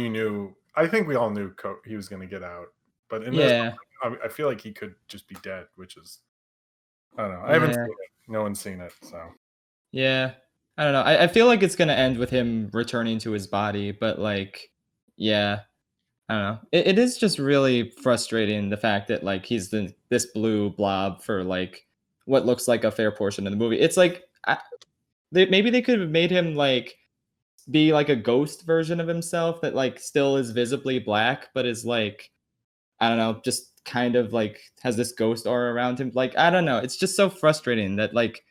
I think we all knew he was going to get out. But in this, I feel like he could just be dead, which is, I don't know. I haven't seen it. No one's seen it, so. Yeah. I don't know. I feel like it's going to end with him returning to his body, but like, yeah. I don't know. It is just really frustrating, the fact that like he's this blue blob for like what looks like a fair portion of the movie. It's like maybe they could have made him like be like a ghost version of himself that like still is visibly black, but is like, I don't know, just kind of like has this ghost aura around him. Like, I don't know. It's just so frustrating that like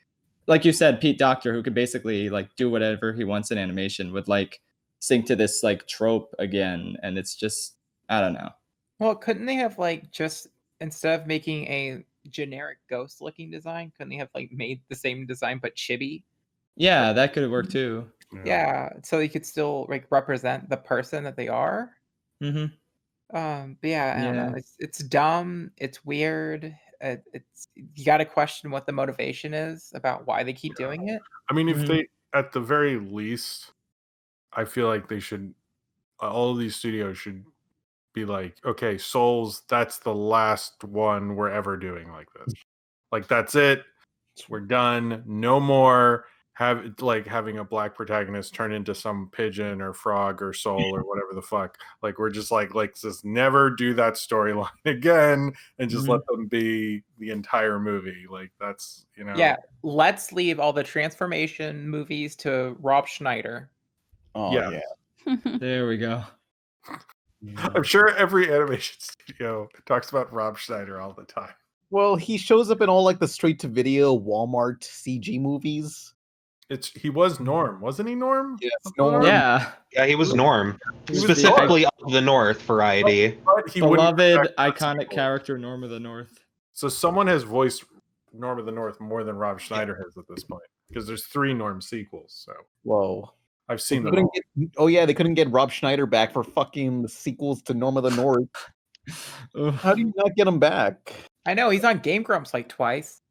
you said, Pete Docter, who could basically like do whatever he wants in animation, would like sink to this like trope again. And it's just, I don't know. Well, couldn't they have like just, instead of making a generic ghost looking design, couldn't they have like made the same design but chibi? Yeah, that could have worked too. Yeah, so they could still like represent the person that they are. Mm-hmm. But yeah, I don't know. It's dumb. It's weird. It's, you got to question what the motivation is about why they keep doing it. I mean, if they, at the very least, I feel like they should, all of these studios should be like, okay, Souls, that's the last one we're ever doing like this. Like, that's it. We're done. No more having a black protagonist turn into some pigeon or frog or soul or whatever the fuck. Like, we're just like just never do that storyline again and just let them be the entire movie. Like, that's, Yeah, let's leave all the transformation movies to Rob Schneider. Oh yeah. There we go. I'm sure every animation studio talks about Rob Schneider all the time. Well, he shows up in all like the straight to video Walmart CG movies. He was Norm, wasn't he? Norm? Yes, Norm. Yeah, he was Norm. Specifically of the North variety. But he beloved iconic character Norm of the North. So someone has voiced Norm of the North more than Rob Schneider has at this point, because there's 3 Norm sequels. So whoa, I've seen them. They couldn't get Rob Schneider back for fucking the sequels to Norm of the North. How do you not get him back? I know, he's on Game Grumps like twice.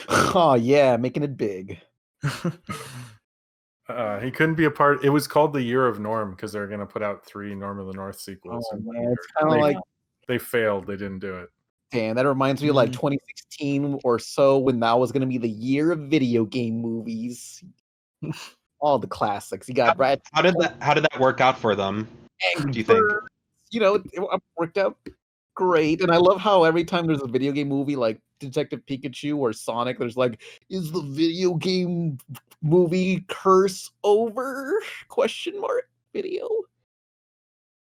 Oh yeah, making it big. He couldn't be a part. It was called the Year of Norm because they're going to put out 3 Norm of the North sequels. Oh, man, it's kind of like they failed. They didn't do it. Damn, that reminds me of like 2016 or so, when that was going to be the year of video game movies. All the classics. You got Brad. How did that work out for them? Do you think? It worked out great, and I love how every time there's a video game movie like Detective Pikachu or Sonic, there's like, is the video game movie curse over? Question mark video.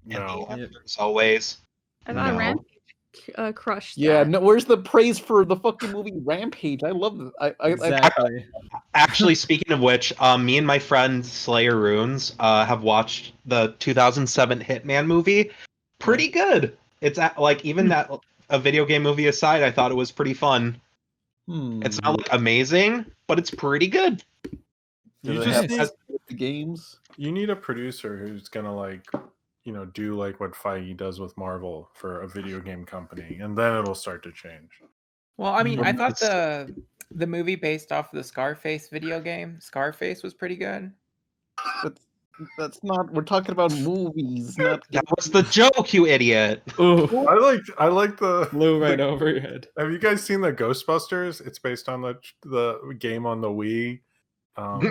No, as always. I thought Rampage crushed. Yeah, that. no. Where's the praise for the fucking movie Rampage? I love it. Exactly. Actually, speaking of which, me and my friend Slayer Runes have watched the 2007 Hitman movie. Pretty good. It's like, even that a video game movie aside, I thought it was pretty fun. It's not like amazing, but it's pretty good. You just need the games. You need a producer who's gonna like, do like what Feige does with Marvel for a video game company, and then it'll start to change. Well, I mean, I thought It's- the movie based off of the Scarface video game, Scarface, was pretty good. That's not. We're talking about movies, not. That was the joke, you idiot. Ooh, I like the flew right over your head. Have you guys seen the Ghostbusters? It's based on the game on the Wii. Oh,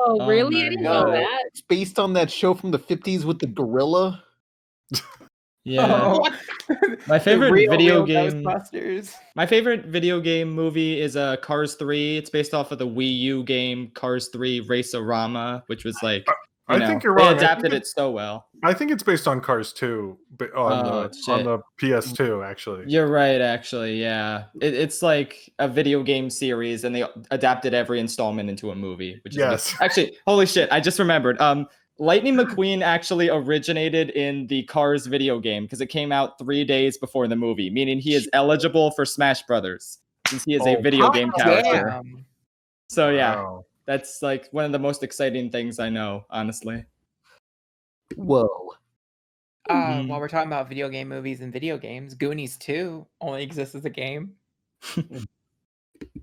Oh really? my I didn't God. know that. It's based on that show from the 50s with the gorilla. Yeah. My The favorite real video game. Ghostbusters. My favorite video game movie is Cars 3. It's based off of the Wii U game Cars 3 Race-A-Rama, which was like, I think you're they wrong. adapted it so well. I think it's based on Cars 2 on Oh, shit. the PS2 actually. You're right, actually. Yeah, it's like a video game series, and they adapted every installment into a movie. Which is Yes. actually, holy shit! I just remembered. Lightning McQueen actually originated in the Cars video game because it came out 3 days before the movie, meaning he is eligible for Smash Brothers since he is a video game character. Damn. So yeah, Wow. that's like one of the most exciting things I know, honestly. Whoa. Mhm. While we're talking about video game movies and video games, Goonies 2 only exists as a game.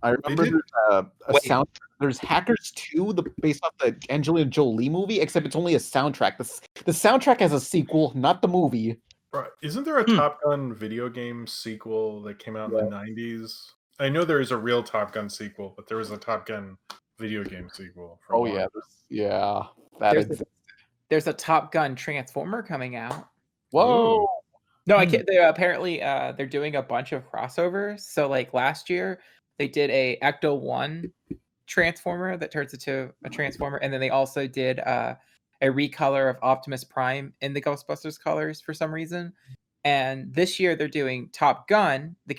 I remember did- there's a Wait. sound. There's Hackers 2, based off the Angelina Jolie movie, except it's only a soundtrack. The soundtrack has a sequel, not the movie. Right. Isn't there a Top Gun video game sequel that came out in the 90s? I know there is a real Top Gun sequel, but there was a Top Gun video game sequel. For a Oh while. yeah, that There's exists. There's a Top Gun Transformer coming out. Whoa. No, I can't. They apparently they're doing a bunch of crossovers. So like last year, they did a Ecto 1 Transformer that turns into a Transformer, and then they also did a recolor of Optimus Prime in the Ghostbusters colors for some reason. And this year they're doing Top Gun. The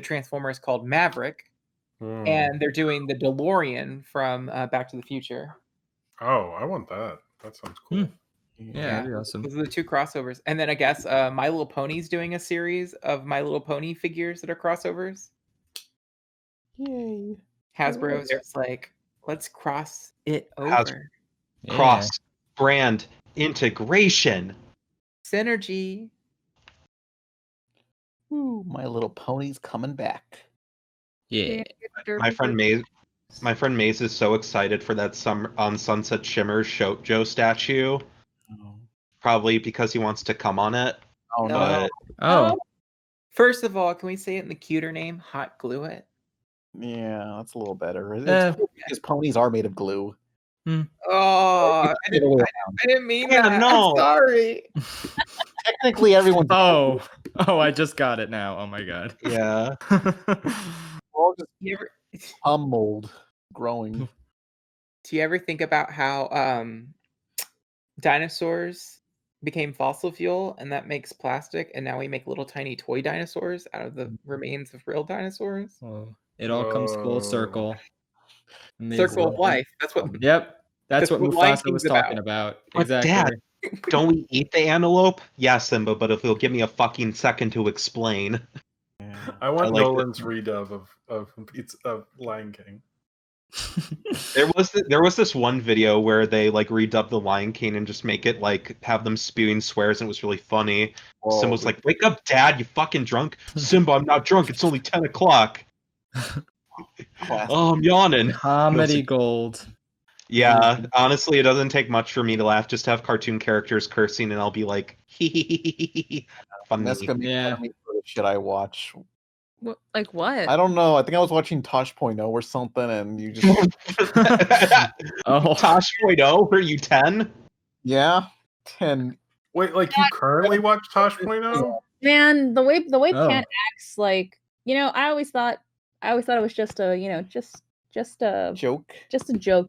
Transformer is called Maverick, Hmm. and they're doing the DeLorean from Back to the Future. Oh, I want that. That sounds cool. Yeah, that'd be awesome. Those are the two crossovers. And then I guess My Little Pony's doing a series of My Little Pony figures that are crossovers. Yay. Hasbro's just like, let's cross it Has- over. Cross brand integration. Synergy. Ooh, My Little Pony's coming back. Yeah. My friend Maze is so excited for that on Sunset Shimmer Joe statue. Probably because he wants to come on it. Oh no. But Oh. First of all, can we say it in the cuter name? Hot glue it. Yeah, that's a little better. Eh. Because ponies are made of glue. Oh, I didn't mean Yeah, that. no. I'm sorry. Technically, everyone's Oh. Oh, I just got it now. Oh my god. yeah. all just You ever, pummeled growing. do you ever think about how dinosaurs became fossil fuel and that makes plastic, and now we make little tiny toy dinosaurs out of the remains of real dinosaurs? Oh, it all comes full circle. Circle of Amazing. life. That's what. Yep. That's what Lion Mufasa was King's talking about. But Exactly. Dad, don't we eat the antelope? Yeah, Simba, but if you'll give me a fucking second to explain. I want I like Nolan's redub of Lion King. There was this one video where they like redubbed the Lion King and just make it like have them spewing swears, and it was really funny. Simba's like, "Wake up, Dad! You fucking drunk." Simba, I'm not drunk. It's only 10 o'clock. Oh, I'm yawning. Comedy gold. Yeah, honestly, it doesn't take much for me to laugh. Just have cartoon characters cursing, and I'll be like, funny. Nesska makes fun of me for the shit I watch. Like what? I don't know. I think I was watching Tosh.0 or something, and you just Oh. Tosh.0, were you 10? yeah, 10. Wait, like you currently watch Tosh.0? Man, the way Oh. Pan acts, like, I always thought it was just a just a Joke. just a joke,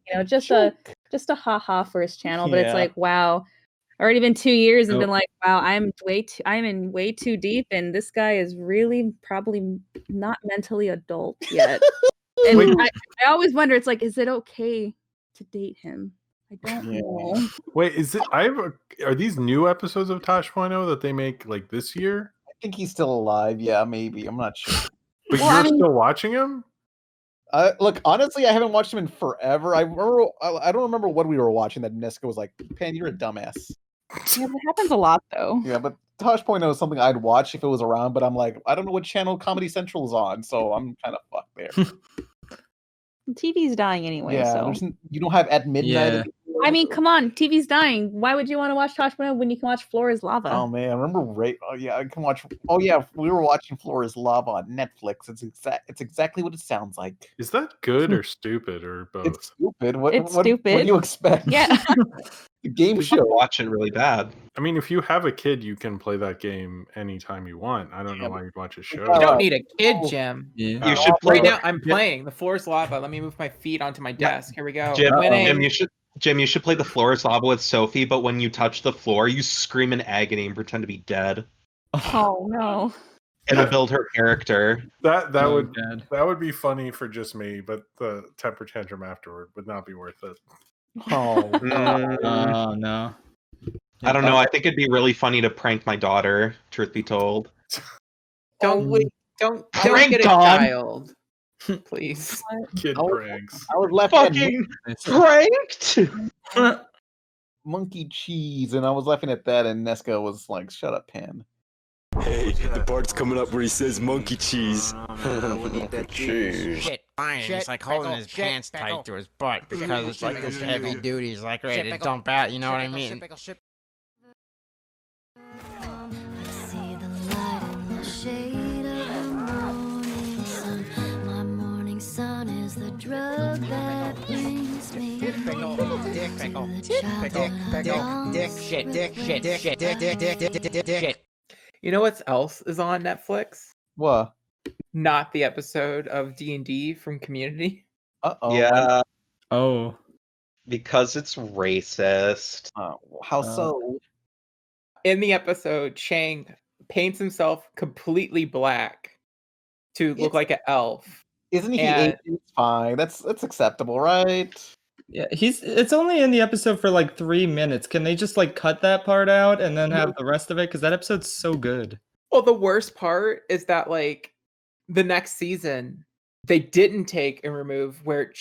just a haha for his channel. But it's Yeah. like, wow, already been 2 years and Oh. been like, wow, I'm in way too deep, and this guy is really probably not mentally adult yet. And I always wonder, it's like, is it okay to date him? I don't Yeah. know. Wait, are these new episodes of Tosh.0 that they make like this year? I think he's still alive. Yeah, maybe. I'm not sure. But Well, I you're mean- still watching him? Look, honestly, I haven't watched him in forever. I don't remember what we were watching that Nesska was like, Pan, you're a dumbass. Yeah, that happens a lot though. Yeah, but Tosh.0 is something I'd watch if it was around, but I'm like, I don't know what channel Comedy Central is on, so I'm kind of fucked there. TV's dying anyway, Yeah, so. you don't have At Midnight. Yeah. I mean, come on, TV's dying. Why would you want to watch Tosh.0 when you can watch Floor is Lava? Oh man, I remember Oh yeah, I can watch. Oh yeah, we were watching Floor is Lava on Netflix. It's exactly what it sounds like. Is that good or stupid or both? It's stupid. What It's what do stupid. you expect? Yeah. The game We should show. watch it really bad. I mean, if you have a kid, you can play that game anytime you want. I don't know Yeah, why you'd watch a show. You don't need a kid, Jim. Yeah. You should play Right the, now, I'm playing. The floor is lava. Let me move my feet onto my desk. Here we go. Jim, Winning. Jim, you should play the floor is lava with Sophie, but when you touch the floor, you scream in agony and pretend to be dead. Oh no. It'll build her character. That Oh, would God. that would be funny for just me, but the temper tantrum afterward would not be worth it. Oh, Oh no. I don't know. I think it'd be really funny to prank my daughter, truth be told. Don't don't Prank get a Dawn. child, please. Kid I was- pranks. I was left at Fucking pranked! monkey cheese, and I was laughing at that, and Nesska was like, "Shut up, Pan." Hey, the part's coming up where he says monkey cheese. cheese. Shit, fine. He's like holding his pants tight to his butt because it's like this heavy duty. He's like ready to dump out. You know what I mean? I see the light in the shade of the morning sun. My morning sun is the drug that brings me to the childhood I Shit. You know what else is on Netflix? What? Not the episode of D&D from Community. Uh-oh. Yeah, Oh. because it's racist. How so? In the episode, Chang paints himself completely black to look like an elf. Isn't he And- Asian? It's fine. That's acceptable, right? Yeah, it's only in the episode for like 3 minutes. Can they just like cut that part out and then have the rest of it? Because that episode's so good. Well, the worst part is that like the next season they didn't take and remove where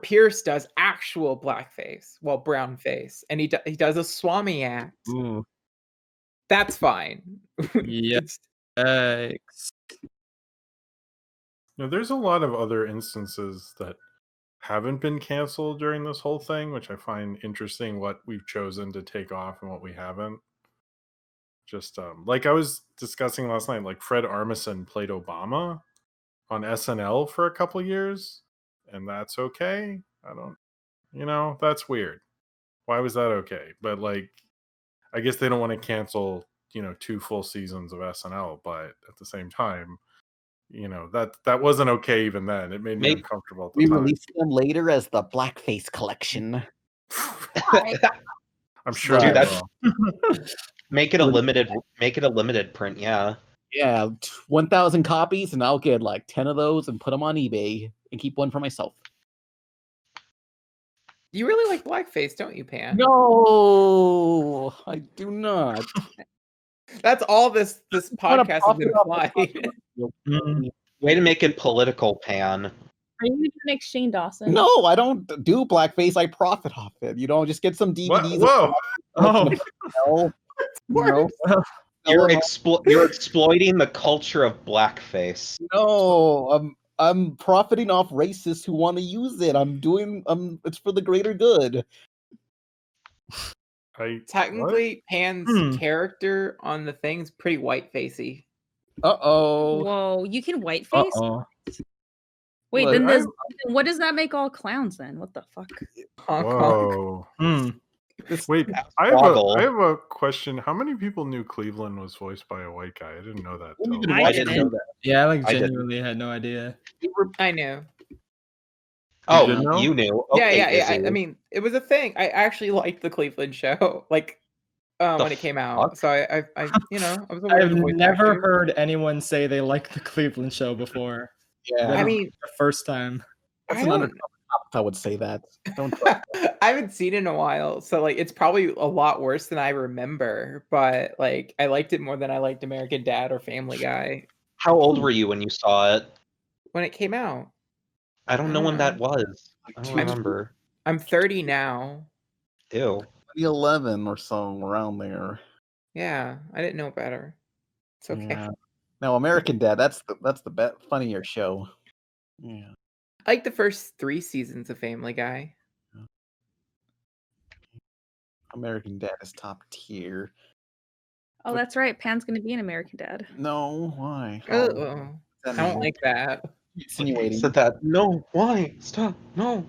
Pierce does actual blackface, well brown face, and he does a Swami act. Ooh. That's fine. Yeah. It's- Now, there's a lot of other instances that haven't been canceled during this whole thing, which I find interesting what we've chosen to take off and what we haven't. Just like I was discussing last night, like Fred Armisen played Obama on SNL for a couple years, and that's okay. I don't, that's weird. Why was that okay? But like, I guess they don't want to cancel, 2 full seasons of SNL, but at the same time, that wasn't okay even then. It made me uncomfortable at the We time. released them later as the Blackface Collection. I'm sure Dude, they that's- will. Make it a limited print, yeah. Yeah, 1,000 copies, and I'll get like 10 of those and put them on eBay and keep one for myself. You really like blackface, don't you, Pan? No, I do not. That's all this wanna podcast has profit off the implied. Way to make it political, Pan. Are you gonna make Shane Dawson? No, I don't do blackface. I profit off it. Just get some DVDs. Whoa! Oh, no, You're exploiting the culture of blackface. no, I'm profiting off racists who want to use it. It's for the greater good. Technically, Pan's character on the thing's pretty white-facey. Uh-oh. Whoa, you can whiteface? Uh-oh. Wait, Look, then what does that make all clowns then? What the fuck? Honk, honk. Whoa. Hmm. Wait, I have a question. How many people knew Cleveland was voiced by a white guy? I didn't know that. till- I didn't know that. Yeah, I I didn't. genuinely had no idea. I knew. Oh, didn't know? you knew. Yeah, Okay, yeah. Izzy. I mean, it was a thing. I actually liked the Cleveland show, like when it came out. fuck? So I was aware of I've the voice never acting. heard anyone say they like the Cleveland show before. Yeah, That I is mean, the first time. that's I an don't. undercover cop, I would say that. Don't try. I haven't seen it in a while, so like it's probably a lot worse than I remember. But like, I liked it more than I liked American Dad or Family Guy How old were you when you saw it? when it came out. I don't know when that was. I don't I'm- remember. I'm 30 now. Ew. 2011 or so, around there. Yeah, I didn't know better. It's okay. Yeah. Now, American Dad, that's the funnier show. Yeah. I like the first 3 seasons of Family Guy. American Dad is top tier. Oh, that's right. Pan's gonna be an American Dad. No, why? Oh, I don't like that. Insinuating. Said that. No, why? Stop. No.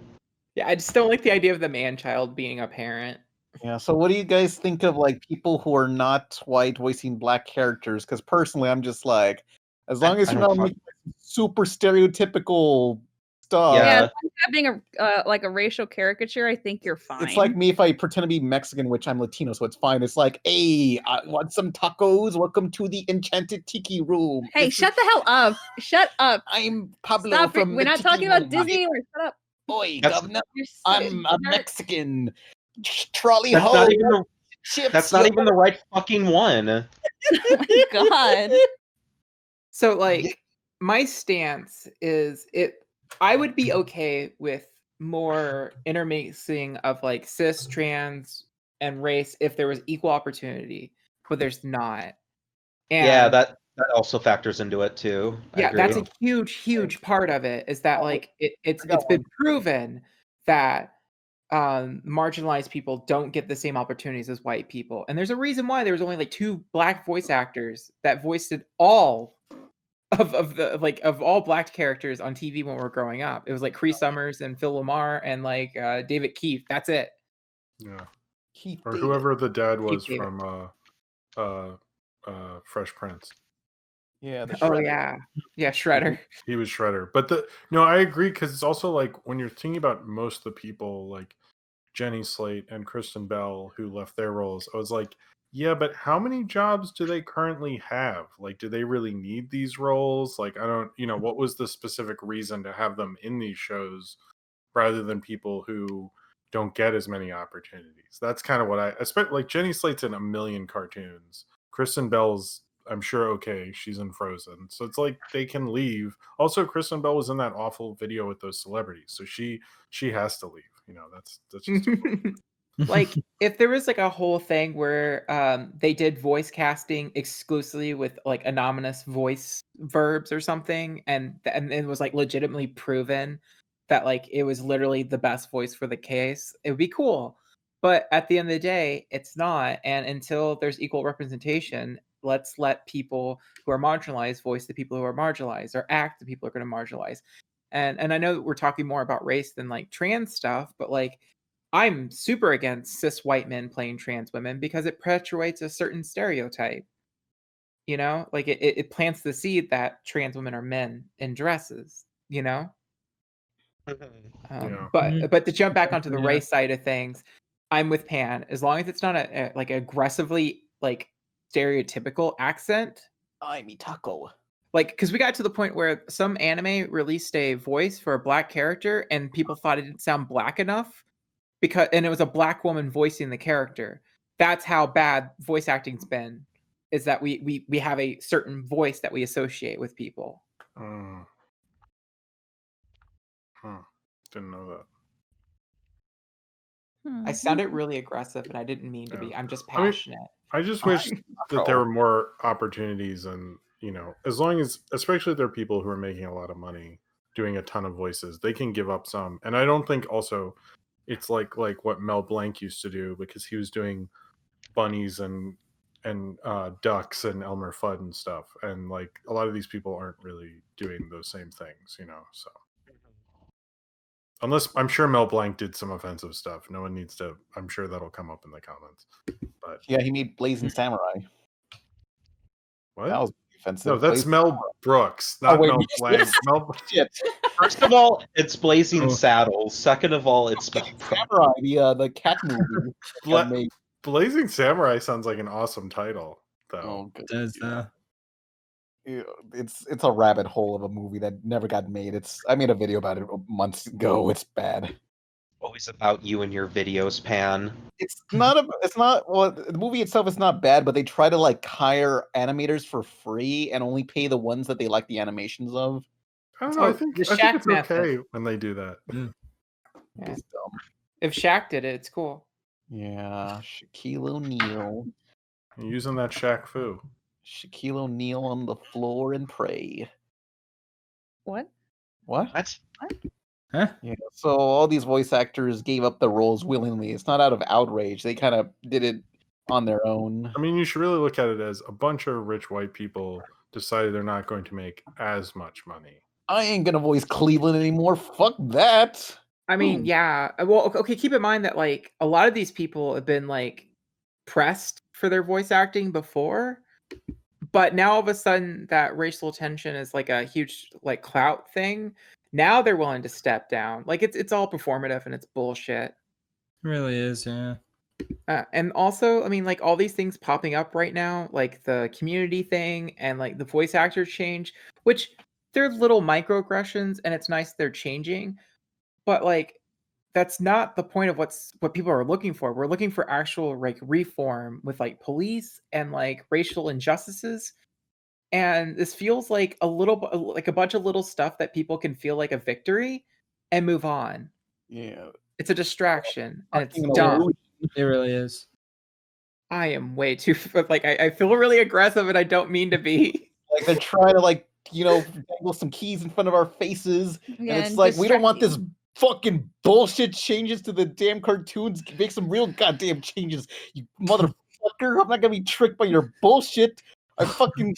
Yeah, I just don't like the idea of the man-child being a parent. Yeah, so what do you guys think of like people who are not white voicing black characters? Because personally, I'm just like, as long as I you're don't not making super stereotypical stuff. Uh, Yeah, as long as you're not being a like a racial caricature, I think you're fine. It's like me if I pretend to be Mexican, which I'm Latino, so it's fine. It's like, hey, I want some tacos. Welcome to the enchanted tiki room. Hey, shut the hell up! Shut up! I'm Pablo Stop it! from We're the not tiki talking about room. Disney anymore. Shut up! Boy, That's- governor, You're so I'm a dark. Mexican. Trolley That's ho. not even the. Chips, That's not yo. even the right fucking one. Oh my god! So like my stance is I would be okay with more intermixing of like cis, trans, and race if there was equal opportunity, but there's not. And Yeah, that also factors into it too. I yeah, that's a agree. huge part of it, is that like it's been proven that marginalized people don't get the same opportunities as white people. And there's a reason why there was only like 2 black voice actors that voiced all of all black characters on TV when we were growing up. It was like Cree Summers and Phil Lamar and like David Keith. That's it. Yeah. Keith Or David. whoever the dad was David. from Fresh Prince. Yeah, the Oh Shredder. yeah, Shredder. He was Shredder. But no, I agree, because it's also like when you're thinking about most of the people like Jenny Slate and Kristen Bell who left their roles, I was like, yeah, but how many jobs do they currently have? Like, do they really need these roles? Like, I don't, what was the specific reason to have them in these shows rather than people who don't get as many opportunities? That's kind of what I expect. Like, Jenny Slate's in a million cartoons. Kristen Bell's, I'm sure, okay, she's in Frozen. So it's like they can leave. Also, Kristen Bell was in that awful video with those celebrities. So she has to leave. That's just Like if there was like a whole thing where they did voice casting exclusively with like anonymous voice verbs or something, and it was like legitimately proven that like it was literally the best voice for the case, it would be cool. But at the end of the day, it's not. And until there's equal representation, let's let people who are marginalized voice the people who are marginalized, or act the people who are going to marginalize. And I know that we're talking more about race than like trans stuff, but like I'm super against cis white men playing trans women because it perpetuates a certain stereotype. Like it plants the seed that trans women are men in dresses. Yeah. But to jump back onto the race side of things, I'm with Pan. As long as it's not a like aggressively like stereotypical accent. I'm a taco. Like, because we got to the point where some anime released a voice for a black character and people thought it didn't sound black enough, and it was a black woman voicing the character. That's how bad voice acting's been, is that we have a certain voice that we associate with people. Didn't know that. I sounded really aggressive, and I didn't mean to be. I'm just passionate. I just wish that there were more opportunities, and as long as, especially if there are people who are making a lot of money doing a ton of voices, they can give up some. And I don't think also it's like what Mel Blanc used to do, because he was doing bunnies and ducks and Elmer Fudd and stuff, and like a lot of these people aren't really doing those same things, so unless, I'm sure Mel Blanc did some offensive stuff. No one needs to. I'm sure that'll come up in the comments. But yeah, he made Blazing Samurai. What? That was offensive. No, that's Blazing Mel Samurai. Brooks, not wait, Mel Blanc. Shit. First of all, it's Blazing Saddles. Second of all, it's Mel Brooks. Samurai, the cat movie. Blazing Samurai sounds like an awesome title, though. It's a rabbit hole of a movie that never got made. I made a video about it months ago. It's bad. Always about you and your videos, Pan. Well, the movie itself is not bad, but they try to like hire animators for free and only pay the ones that they like the animations of. I don't know. I think it's okay when they do that. Yeah. If Shaq did it, it's cool. Yeah, Shaquille O'Neal. You're using that Shaq Fu. Shaquille O'Neal on the floor and pray. What? What? What? Huh? Yeah. So all these voice actors gave up their roles willingly. It's not out of outrage. They kind of did it on their own. I mean, you should really look at it as a bunch of rich white people decided they're not going to make as much money. I ain't gonna voice Cleveland anymore. Fuck that. I mean, Ooh. yeah. Well, okay, keep in mind that like a lot of these people have been like pressed for their voice acting before, but now all of a sudden that racial tension is like a huge like clout thing. Now they're willing to step down. Like it's all performative and it's bullshit. It really is, yeah. And also, I mean, like all these things popping up right now, like the community thing and like the voice actor change, which they're little microaggressions, and it's nice they're changing, but like that's not the point of what people are looking for. We're looking for actual like reform with like police and like racial injustices. And this feels like like a bunch of little stuff that people can feel like a victory and move on. Yeah. It's a distraction and it's Fucking an dumb. illusion. It really is. I am way too like I feel really aggressive and I don't mean to be. Like they're trying to like, dangle some keys in front of our faces. Yeah, and it's and like we don't want distract this fucking bullshit changes to the damn cartoons. Make some real goddamn changes, you motherfucker. I'm not gonna be tricked by your bullshit. I fucking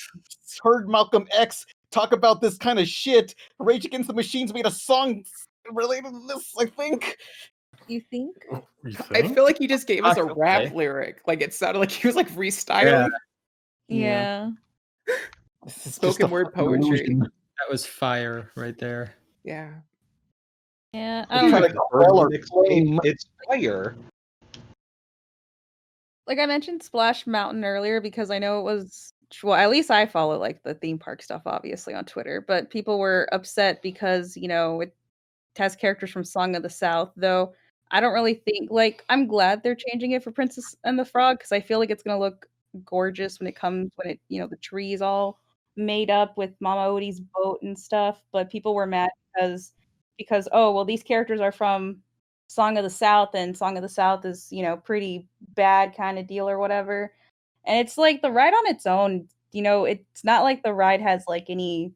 heard Malcolm X talk about this kind of shit. Rage Against the Machines made a song related to this, I think. You think? You I think? feel like he just gave us a Okay. rap lyric. Like it sounded like he was like freestyling. Yeah. This is just Spoken a word fucking poetry. illusion. That was fire right there. Yeah. Yeah. We're I don't trying know. to quell our flame. It's fire. Like I mentioned Splash Mountain earlier because I know it was well, at least I follow like the theme park stuff obviously on Twitter, but people were upset because, it has characters from Song of the South, though I don't really think like I'm glad they're changing it for Princess and the Frog because I feel like it's gonna look gorgeous when the trees all made up with Mama Odie's boat and stuff. But people were mad because oh well these characters are from Song of the South and Song of the South is, pretty bad kind of deal or whatever. And it's like the ride on its own, it's not like the ride has like any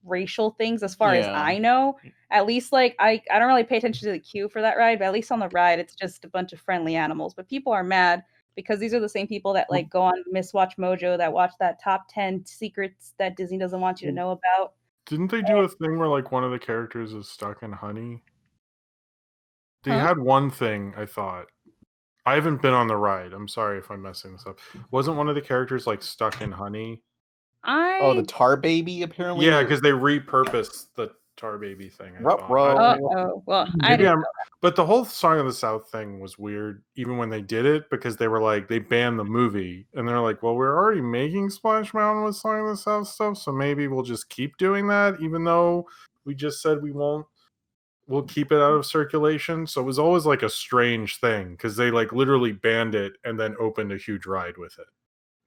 racial things as far as Yeah. I know. At least like I don't really pay attention to the queue for that ride, but at least on the ride it's just a bunch of friendly animals. But people are mad because these are the same people that like go on Miss Watch Mojo that watch that top 10 secrets that Disney doesn't want you to know about. Didn't they do a thing where like one of the characters is stuck in honey? They Huh? had one thing, I thought. I haven't been on the ride. I'm sorry if I'm messing this up. Wasn't one of the characters like stuck in honey? Oh, the tar baby apparently. Yeah, because they repurposed the tar baby thing. I thought. Well, I Maybe didn't I'm, know. but the whole Song of the South thing was weird, even when they did it, because they were like they banned the movie, and they're like, "Well, we're already making Splash Mountain with Song of the South stuff, so maybe we'll just keep doing that, even though we just said we won't. We'll keep it out of circulation." So it was always like a strange thing because they like literally banned it and then opened a huge ride with it,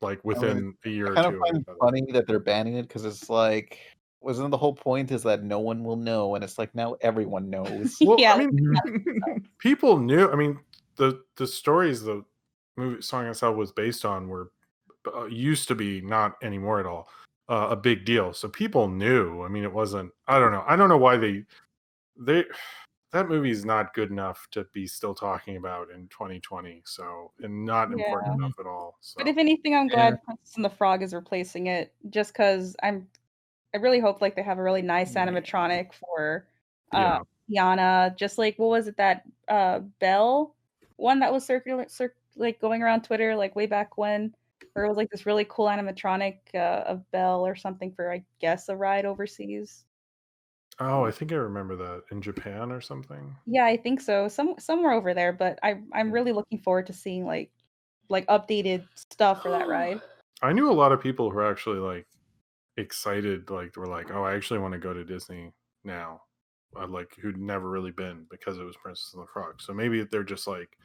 like within a year I or kind of two. find it funny that they're banning it because it's like, wasn't the whole point is that no one will know, and it's like now everyone knows. Well, Yeah. I mean, people knew. I mean, the stories the movie Song of the South was based on were used to be, not anymore at all, a big deal. So people knew. I mean, it wasn't. I don't know. I don't know why they that movie is not good enough to be still talking about in 2020. So, and not important enough at all. So. But if anything, I'm glad Princess and the Frog is replacing it, just because I really hope like they have a really nice animatronic for Tiana. Just like what was it that Belle one that was like going around Twitter like way back when, where it was like this really cool animatronic of Belle or something for I guess a ride overseas. Oh, I think I remember that in Japan or something. Yeah, I think so. Somewhere over there, but I'm really looking forward to seeing like updated stuff for that ride. I knew a lot of people who were actually like excited, like were like, "Oh, I actually want to go to Disney now," like who'd never really been because it was Princess and the Frog. So maybe they're just like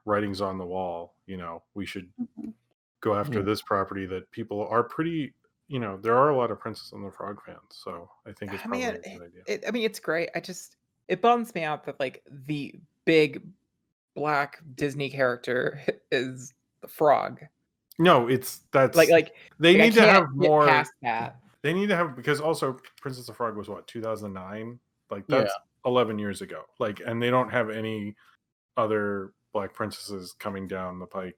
writings on the wall. We should go after this property that people are pretty. There are a lot of Princess and the Frog fans, so I think it's probably a good idea. It's great. It bums me out that like the big black Disney character is the frog. No, that's Like they I need to can't have get more. past that. They need to have, because also Princess of Frog was what, 2009? Like Yeah. that's 11 years ago. Like, and they don't have any other black princesses coming down the pike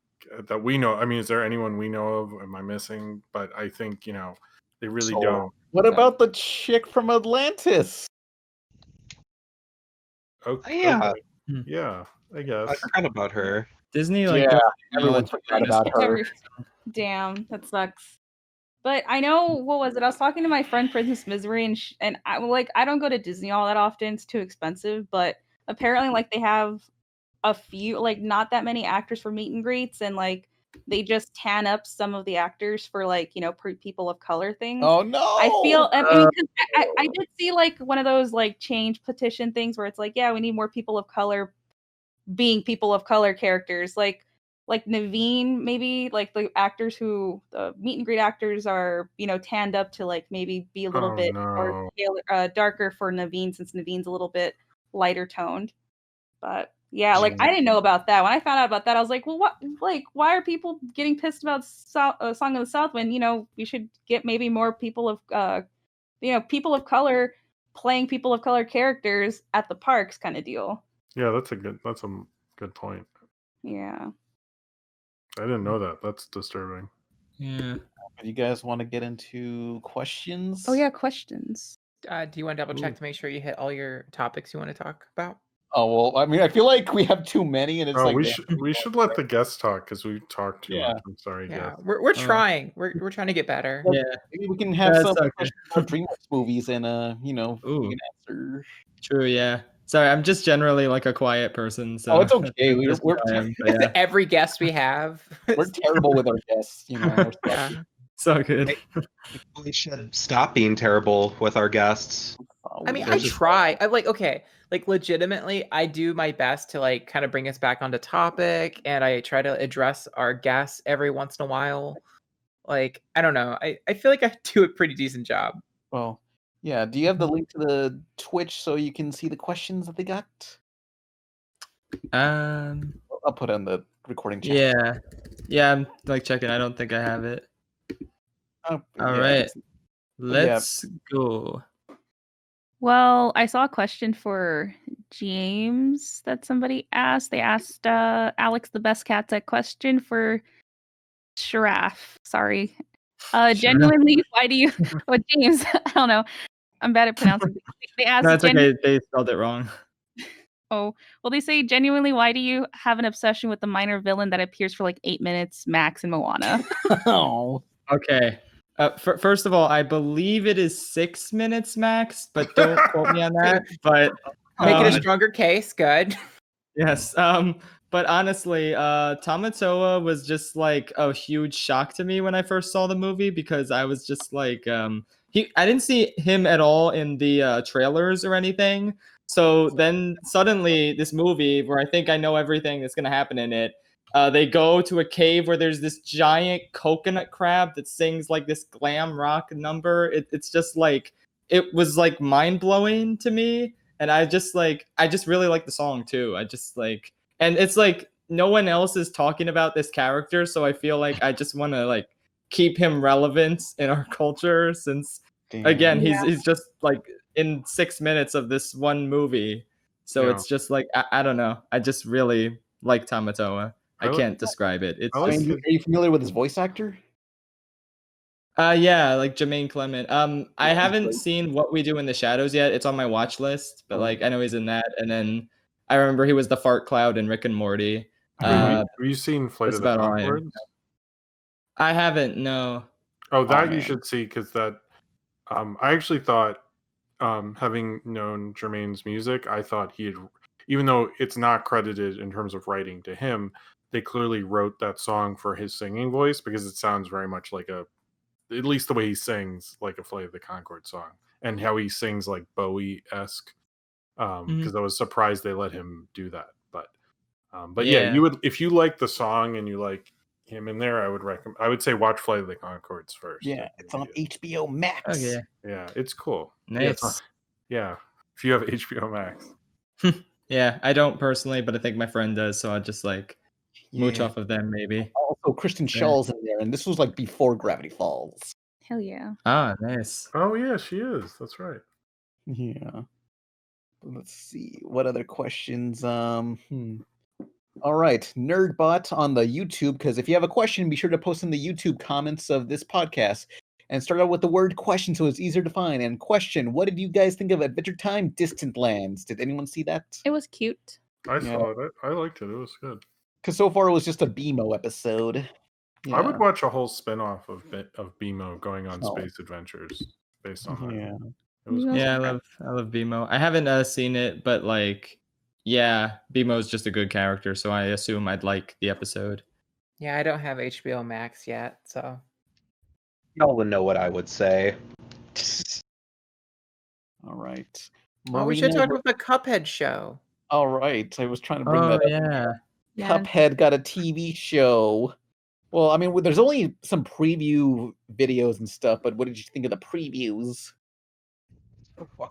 that we know. I mean, is there anyone we know of? Am I missing? But I think, they really So, don't. What about the chick from Atlantis? Okay. Yeah. Yeah, I I guess. forgot about her. Disney, like, Yeah, doesn't everyone acknowledge forgot about her. Damn, that sucks. But I know, what was it? I was talking to my friend Princess Misery, and I don't go to Disney all that often. It's too expensive. But apparently, like, they have a few, like, not that many actors for meet and greets, and like they just tan up some of the actors for, like, people of color things. Oh no! I feel, I mean, 'cause I did see like one of those like change petition things where it's like, yeah, we need more people of color being people of color characters, like Naveen, maybe, like the actors who the meet and greet actors are, tanned up to like maybe be a little Oh, bit more no. darker for Naveen, since Naveen's a little bit lighter toned. But yeah, like I didn't know about that. When I found out about that, I was like, well, what? Like, why are people getting pissed about Song of the South when we should get maybe more people of people of color playing people of color characters at the parks, kind of deal. Yeah, that's a good point. Yeah. I didn't know that. That's disturbing. Yeah. You guys want to get into questions? Oh yeah, questions. Do you want to double check to make sure you hit all your topics you want to talk about? Oh well, I mean, I feel like we have too many, and it's like we should let the guests talk because we talked too much. I'm sorry, Yeah, guys. we're trying. We're trying to get better. Yeah. Maybe we can have That's some okay. questions about DreamWorks movies, and we Ooh. can answer. True, yeah. Sorry, I'm just generally like a quiet person. So Oh, it's okay. that's We're who I am, but yeah. Every guest we have. we're terrible with our guests, We're Yeah. So good. We should stop being terrible with our guests. I mean, I try. I legitimately, I do my best to like kind of bring us back onto topic, and I try to address our guests every once in a while. Like, I don't know. I feel like I do a pretty decent job. Well, yeah. Do you have the link to the Twitch so you can see the questions that they got? I'll put it in the recording chat. Yeah, I'm like checking. I don't think I have it. Oh, All yeah, right. it's- Let's go. Well, I saw a question for James that somebody asked. They asked Alex the Best Cats a question for Sharaff. Sorry. Genuinely, why do you James, I don't know. I'm bad at pronouncing things. They asked No, it's okay. They spelled it wrong. Oh, well, they say, genuinely, why do you have an obsession with the minor villain that appears for like 8 minutes max in Moana? Oh. Okay. First of all, I believe it is 6 minutes max, but don't quote me on that. But Make it a stronger case. Good. yes. But honestly, Tamatoa was just like a huge shock to me when I first saw the movie, because I was just like, I didn't see him at all in the trailers or anything. So then suddenly this movie, where I think I know everything that's gonna happen in it, they go to a cave where there's this giant coconut crab that sings like this glam rock number. It's just like, it was like mind blowing to me, and I just really like the song too. I just like, and it's like no one else is talking about this character, so I feel like I just want to like keep him relevant in our culture, since again he's just like in 6 minutes of this one movie. So Yeah. it's just like I don't know. I just really like Tamatoa. I can't describe it. It's I mean, are you familiar with his voice actor? yeah, like Jermaine Clement. I haven't seen What We Do in the Shadows yet. It's on my watch list, but like I know he's in that. And then I remember he was the fart cloud in Rick and Morty. Have you seen Flight of the about all I am. Conchords? I haven't, no. Oh, that you man. should see, because that I actually thought, having known Jermaine's music, I thought he had, even though it's not credited in terms of writing to him, they clearly wrote that song for his singing voice, because it sounds very much like at least the way he sings, like a Flight of the Conchords song, and how he sings like Bowie-esque. Because I was surprised they let him do that. But yeah, you would, if you like the song and you like him in there, I would say watch Flight of the Conchords first. Yeah, it's on HBO Max. Oh yeah. Yeah, it's cool. Nice. Yeah, if you have HBO Max. Yeah, I don't personally, but I think my friend does, so I'll just like mooch Yeah. off of them maybe. Also, Kristen Yeah. Shaw's in there, and this was like before Gravity Falls. Hell yeah. Ah, nice. Oh yeah, she is. That's right. Yeah. Let's see. What other questions? All right, Nerdbot on the YouTube, because if you have a question, be sure to post in the YouTube comments of this podcast. And start out with the word question so it's easier to find. And question, what did you guys think of Adventure Time Distant Lands? Did anyone see that? It was cute. I saw it. I liked it. It was good. Because so far it was just a BMO episode. I would watch a whole spin-off of BMO going on Oh. space adventures based on that. Yeah. It was Yeah, I love BMO. I haven't seen it, but like, yeah, BMO's just a good character, so I assume I'd like the episode. Yeah, I don't have HBO Max yet, so. Y'all would know what I would say. All right. Oh, we should Marina, talk about the Cuphead show. all right. I was trying to bring Oh, that up. yeah. Cuphead got a TV show. Well, I mean, there's only some preview videos and stuff, but what did you think of the previews?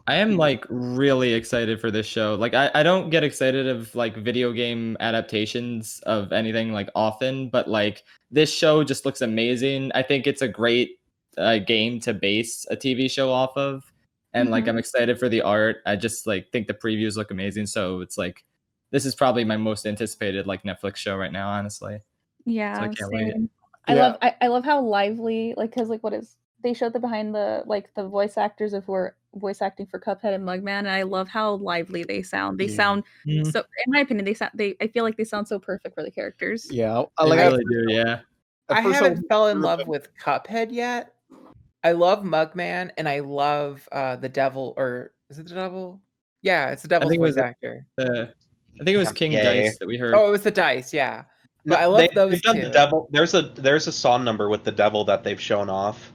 I am like really excited for this show. Like I don't get excited of like video game adaptations of anything like often, but like this show just looks amazing. I think it's a great game to base a TV show off of. And like I'm excited for the art. I just like think the previews look amazing. So it's like this is probably my most anticipated like Netflix show right now, honestly. Yeah, So I can't wait. same. I love how lively, like, because like they showed the behind the like the voice actors of who are voice acting for Cuphead and Mugman, and I love how lively they sound. They sound so, in my opinion, I feel like they sound so perfect for the characters. Yeah, They really do, yeah. I haven't fell in love with Cuphead yet. I love Mugman, and I love the devil, or is it the devil? Yeah, it's the devil's think it was voice actor. I think it was King Yay. Dice that we heard. Oh, it was the dice, yeah. But I love those they've done two. the devil. There's a song number with the devil that they've shown off.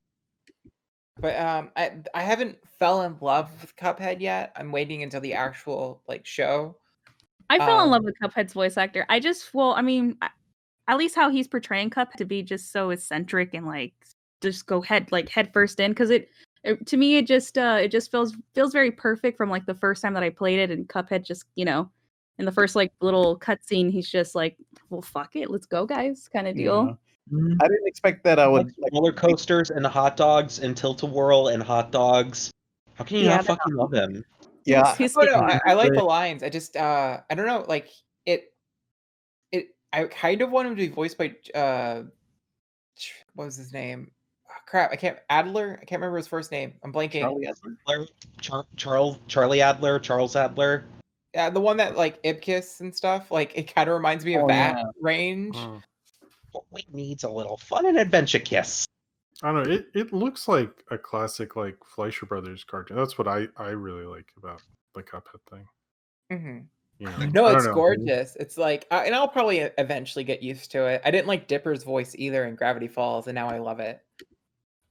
But I haven't fell in love with Cuphead yet. I'm waiting until the actual like show. I fell in love with Cuphead's voice actor. I mean, at least how he's portraying Cuphead to be just so eccentric and like just go head first in, because it to me it just feels very perfect from like the first time that I played it, and Cuphead just, you know, in the first like little cutscene, he's just like, well, fuck it, let's go, guys, kind of deal. I didn't expect that I would like roller coasters and hot dogs and tilt-a-whirl and hot dogs. How can you not fucking love him? Yeah, I like the lines. I just I don't know, like I kind of want him to be voiced by what was his name? Oh, crap, Adler. I can't remember his first name. I'm blanking. Charlie Adler, Charles Adler. Yeah, the one that like Ibkiss and stuff. Like it kind of reminds me of that range. It needs a little fun and adventure kiss. I don't know. It looks like a classic like Fleischer Brothers cartoon. That's what I really like about the Cuphead thing. Mm-hmm. You know, No, I it's don't know. gorgeous. It's like, and I'll probably eventually get used to it. I didn't like Dipper's voice either in Gravity Falls, and now I love it.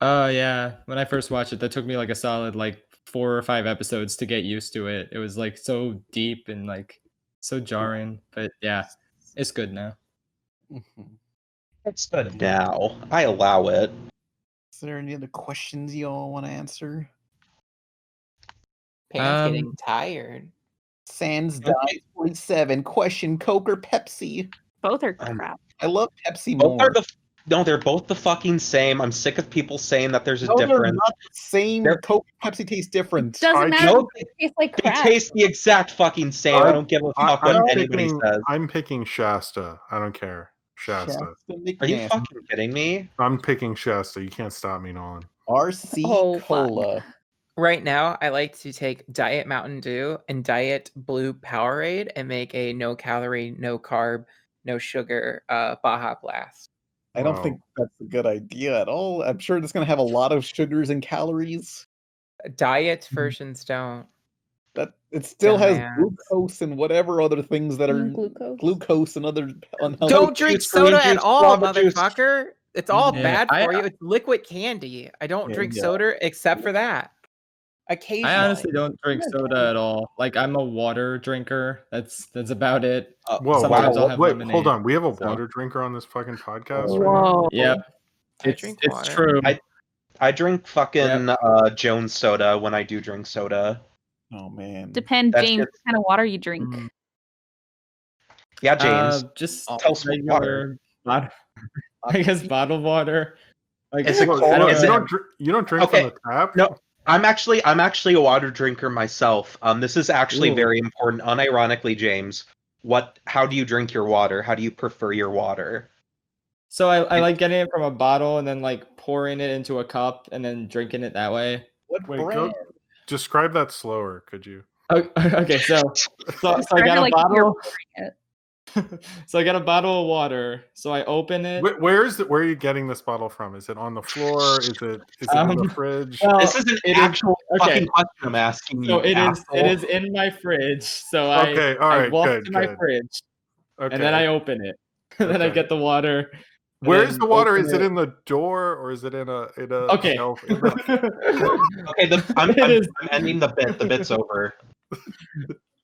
Yeah. When I first watched it, that took me like a solid like 4 or 5 episodes to get used to it. It was like so deep and like so jarring. But yeah, it's good now. It's good now. I allow it. Is there any other questions you all want to answer? Pan's getting tired. Sans died 47. Question: Coke or Pepsi? Both are crap. I love Pepsi Both more. are they're both the fucking same. I'm sick of people saying that there's a No, they're difference. not the same. Coke and Pepsi taste different. Doesn't matter. It tastes like They crap. taste the exact fucking same. I don't give a fuck what anybody says. I'm picking Shasta. I don't care. Shasta. Are you fucking kidding me? I'm picking Shasta. You can't stop me, Nolan. RC Cola. Right now, I like to take Diet Mountain Dew and Diet Blue Powerade and make a no calorie, no carb, no sugar Baja Blast. I don't think that's a good idea at all. I'm sure it's going to have a lot of sugars and calories. Diet versions don't. That it still has Dumbass. glucose and whatever other things that are glucose and other unhealthy. Don't drink soda at all, motherfucker. It's all Yeah, bad for you. It's liquid candy. I don't drink soda except for that. Occasionally. I honestly don't drink soda at all. Like I'm a water drinker. That's about it. Whoa, Sometimes I'll have wait, lemonade, hold on. We have a so- water drinker on this fucking podcast. Whoa. Yep. It's true. I drink fucking Jones soda when I do drink soda. Oh man. Depends, That's James, good. what kind of water you drink. Yeah, James. Just tell us what water. water. I guess bottled water. Like, Is it Look, cold? I don't Is know. you don't drink Okay. from the tap? No, I'm actually a water drinker myself. This is actually Ooh. very important. Unironically, James, how do you drink your water? How do you prefer your water? So I like getting it from a bottle and then like pouring it into a cup and then drinking it that way. What Wait, brand? describe that slower, could you? Okay, so I got a like bottle. you're it. So I got a bottle of water. So I open it. Where are you getting this bottle from? Is it on the floor? Is it in the fridge? Well, This is an it actual okay. fucking question I'm asking you. So it asshole. is in my fridge. So Okay, all I right, walk good, to my good. fridge Okay. and then I open it. Then I Okay. get the water. and Where's then the water? open Is it in the door or is it in a Okay. shelf? Okay, I'm ending the bit. The bit's over.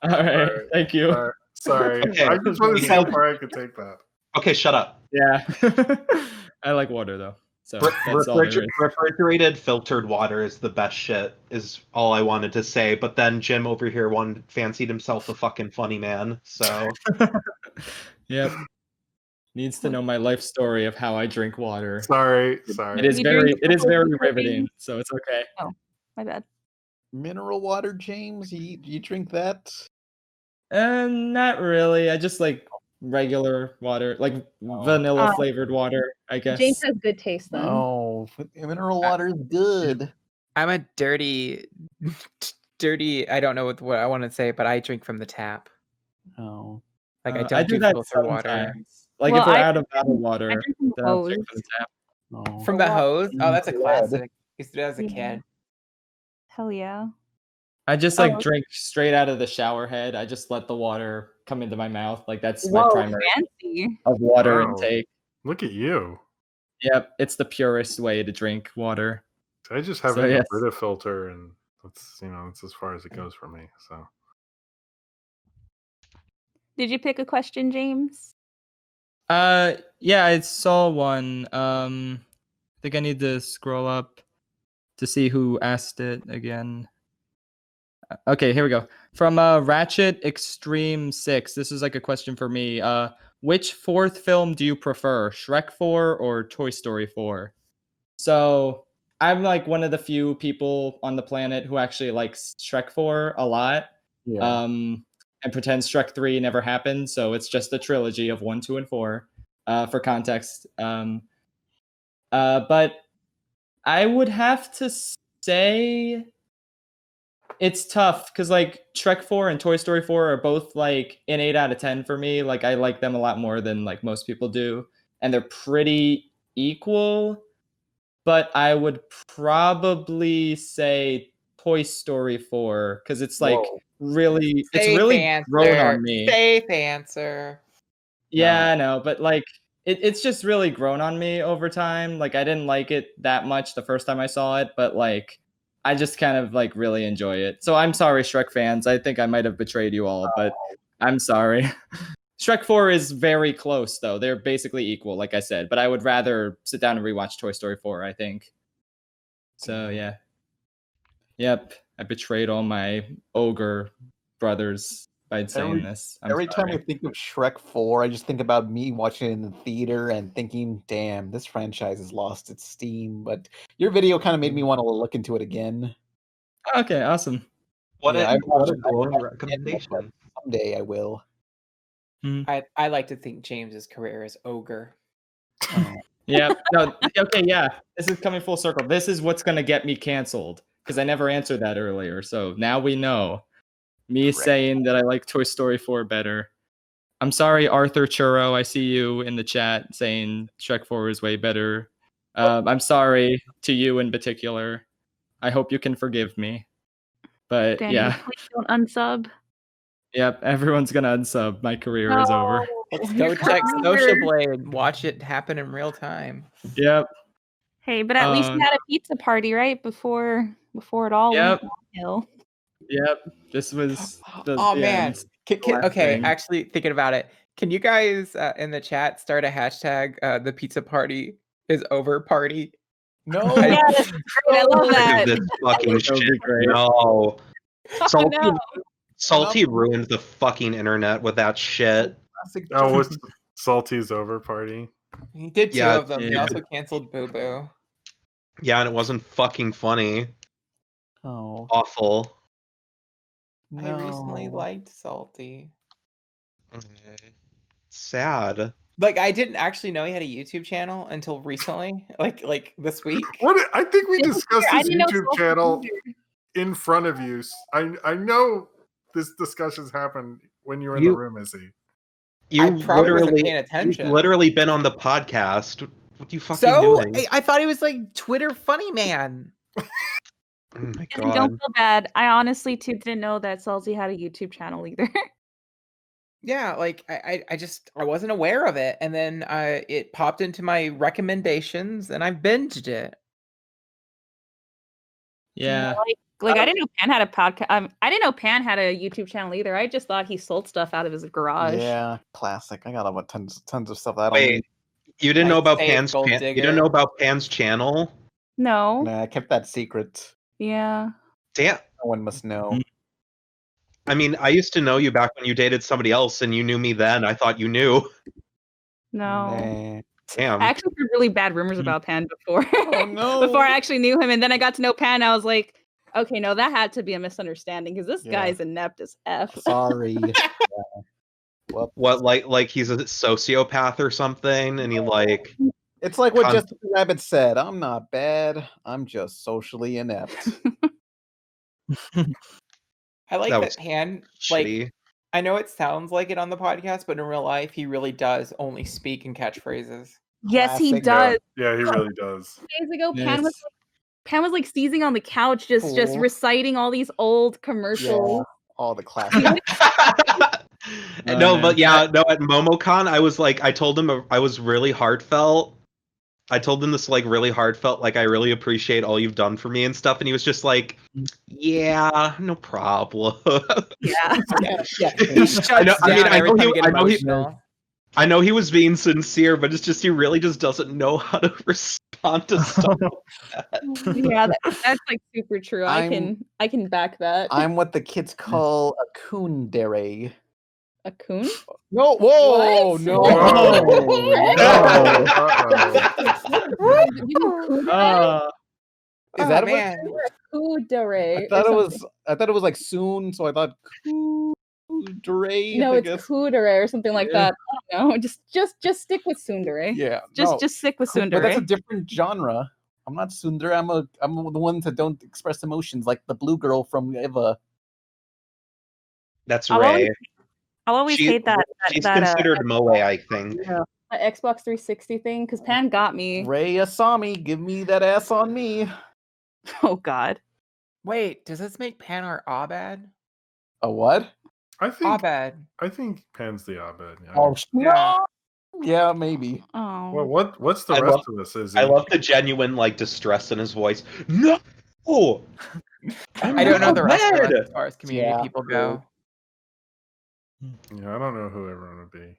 All right. Thank you. Sorry. Okay. I just want to see how far I could take that. Okay, shut up. Yeah. I like water though. So that's all there is. Refrigerated filtered water is the best shit, is all I wanted to say. But then Jim over here fancied himself a fucking funny man. So Yep. Needs to know my life story of how I drink water. Sorry. It is very riveting, so it's okay. Oh, my bad. Mineral water, James? You drink that? Not really. I just like regular water, like vanilla flavored water, I guess. James has good taste then. Oh, mineral water is good. I'm a dirty. I don't know what I want to say, but I drink from the tap. Oh, like I I don't do do that filter water. sometimes. Like Well, if we're I out of bottled I water, drink from the then I'll drink hose. from the tap. oh. From the hose? Oh, that's a Red. classic. Used to do that as a Yeah. kid. Hell yeah. I just like Oh. drink straight out of the shower head. I just let the water come into my mouth. Like that's my Whoa, primary fancy. of water Wow. intake. Look at you. Yep, it's the purest way to drink water. I just have So, a yes. Brita filter, and that's as far as it goes for me. So Did you pick a question, James? Yeah, I saw one. I think I need to scroll up to see who asked it again. Okay, here we go. From Ratchet Extreme 6. This is like a question for me. Which fourth film do you prefer, Shrek 4 or Toy Story 4? So I'm like one of the few people on the planet who actually likes Shrek 4 a lot. Yeah. And pretends Shrek 3 never happened. So it's just a trilogy of 1, 2, and 4 for context. But I would have to say it's tough because like Shrek 4 and Toy Story 4 are both like an 8 out of 10 for me. Like I like them a lot more than like most people do. And they're pretty equal. But I would probably say Toy Story 4 because it's like really grown on me. Safe answer. Yeah, I know, but like it's just really grown on me over time. Like I didn't like it that much the first time I saw it, but like I just kind of like really enjoy it. So I'm sorry, Shrek fans. I think I might have betrayed you all, but I'm sorry. Shrek 4 is very close though. They're basically equal, like I said, but I would rather sit down and rewatch Toy Story 4, I think. So yeah. Yep. I betrayed all my ogre brothers by saying this. I'm Every time sorry. I think of Shrek 4, I just think about me watching it in the theater and thinking, damn, this franchise has lost its steam. But your video kind of made me want to look into it again. Okay, awesome. What Yeah, a glowing recommendation. Someday I will. I like to think James's career is ogre. Yeah. No. Okay. Yeah. This is coming full circle. This is what's gonna get me canceled because I never answered that earlier. So now we know. Me saying that I like Toy Story 4 better. I'm sorry, Arthur Churro. I see you in the chat saying Shrek 4 is way better. I'm sorry to you in particular. I hope you can forgive me. But Danny, yeah. please don't unsub. Yep. Everyone's gonna unsub. My career is over. Let's go check Social Blade. Watch it happen in real time. Yep. Hey, but at least you had a pizza party, right? Before it all went downhill. Yep. This was the man. end. Okay, thing. actually thinking about it. Can you guys in the chat start a hashtag the pizza party is over party? No. Yes, great. I love that. This fucking That would be shit. great. No. Salty, no. Salty ruined the fucking internet with that shit. Classic Oh, joke. what's Salty's over party? He did two Yeah, of them. He yeah. also canceled Boo Boo. Yeah, and it wasn't fucking funny. Oh Awful. I recently no. liked Salty. Sad. Like I didn't actually know he had a YouTube channel until recently, like this week. What? I think we discussed I his didn't know YouTube Salty channel either. in front of you. I know this discussion's happened when you were in the room, Izzy. I probably wasn't paying attention. You've literally been on the podcast. What are you fucking So doing? I thought he was like Twitter funny man. Oh my And don't god. feel bad. I honestly too didn't know that Salty had a YouTube channel either. Yeah, like I wasn't aware of it, and then it popped into my recommendations, and I binged it. Yeah. Like I didn't know Pan had a podcast. I didn't know Pan had a YouTube channel either. I just thought he sold stuff out of his garage. Yeah, classic. I got about tons of stuff that I don't Wait, need. you didn't know I'd about say it's Pan's Gold you Digger. didn't know about Pan's channel? No. Nah, I kept that secret. Yeah. Damn. No one must know. I mean, I used to know you back when you dated somebody else, and you knew me then. I thought you knew. No. Nah. Damn. I actually heard really bad rumors about Pan before. Oh no. Before I actually knew him, and then I got to know Pan. I was like, okay, no, that had to be a misunderstanding because this Yeah. guy's inept as f. Sorry. Well, What, like he's a sociopath or something, and he like it's like what Con- Justin Rabbit said. I'm not bad. I'm just socially inept. I like That that was Pan. Like shitty. I know it sounds like it on the podcast, but in real life, he really does only speak in catchphrases. Yes, he Classic. does. Yeah, he really does. Days ago, Yes. Pan was like seizing on the couch, just Cool. reciting all these old Yeah. commercials. All the classic. No, man. but yeah, no. At MomoCon, I was like, I told him I was really heartfelt. I told him this like really heartfelt, like I really appreciate all you've done for me and stuff, and he was just like, "Yeah, no problem." Yeah. Yeah. He shuts I know- I mean, down I every know time he- you get I know he- emotional. I know he was being sincere, but it's just he really just doesn't know how to respond to stuff. Yeah, that's like super true. I'm- I can back that. I'm what the kids call a kundere. A coon? No, whoa, What? no. Uh, Is that a man? Kudere. I thought it was like soon, so I thought kundere. No, I it's guess. kudere or something like that. I don't know. Just stick with tsundere. Yeah, Just no, stick with but that's a tsundere. different genre. I'm not tsundere. I'm the ones that don't express emotions, like the blue girl from Eva. That's I'll Ray. I'll always She- hate that She's that considered moe, I think. Xbox 360 thing because Pan got me. Ray Asami, give me that ass on me. Oh God. Wait, does this make Pan our Abed? A what? I think Abed. Pan's the Abed. Yeah. Oh, Yeah. yeah, maybe. Oh. Well, what's the I rest love- of this? Is I love the genuine like distress in his voice. No, I don't know the rest of Abed! it as far as community Yeah, people true. go. Yeah, I don't know who everyone would be.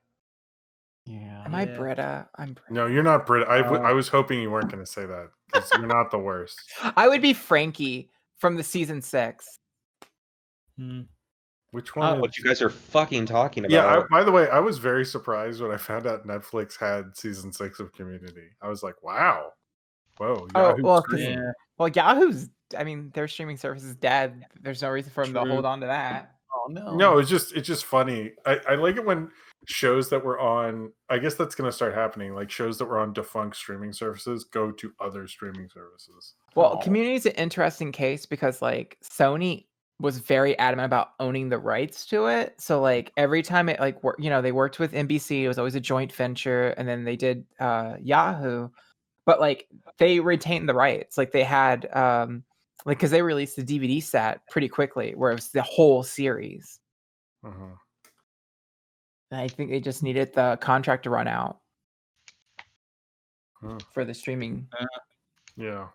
Yeah. Am I Yeah. Britta? I'm Britta. No, you're not Brit. I Oh. was hoping you weren't going to say that because you're not the worst. I would be Frankie from the season 6. Which one? What you guys are fucking talking about? Yeah. By the way, I was very surprised when I found out Netflix had season 6 of Community. I was like, wow, whoa. Oh, Yahoo well, 'cause- streaming. yeah. Well, Yahoo's. I mean, their streaming service is dead. There's no reason for them to True. hold on to that. Oh no. No, it's just funny. I like it when shows that were on. I guess that's going to start happening. Like shows that were on defunct streaming services go to other streaming services. Well, Oh. Community is an interesting case because like Sony was very adamant about owning the rights to it. So like every time it like they worked with NBC, it was always a joint venture, and then they did Yahoo, but like they retained the rights. Like they had like because they released the DVD set pretty quickly, where it was the whole series. Mhm. And I think they just needed the contract to run out Hmm. for the streaming. Yeah.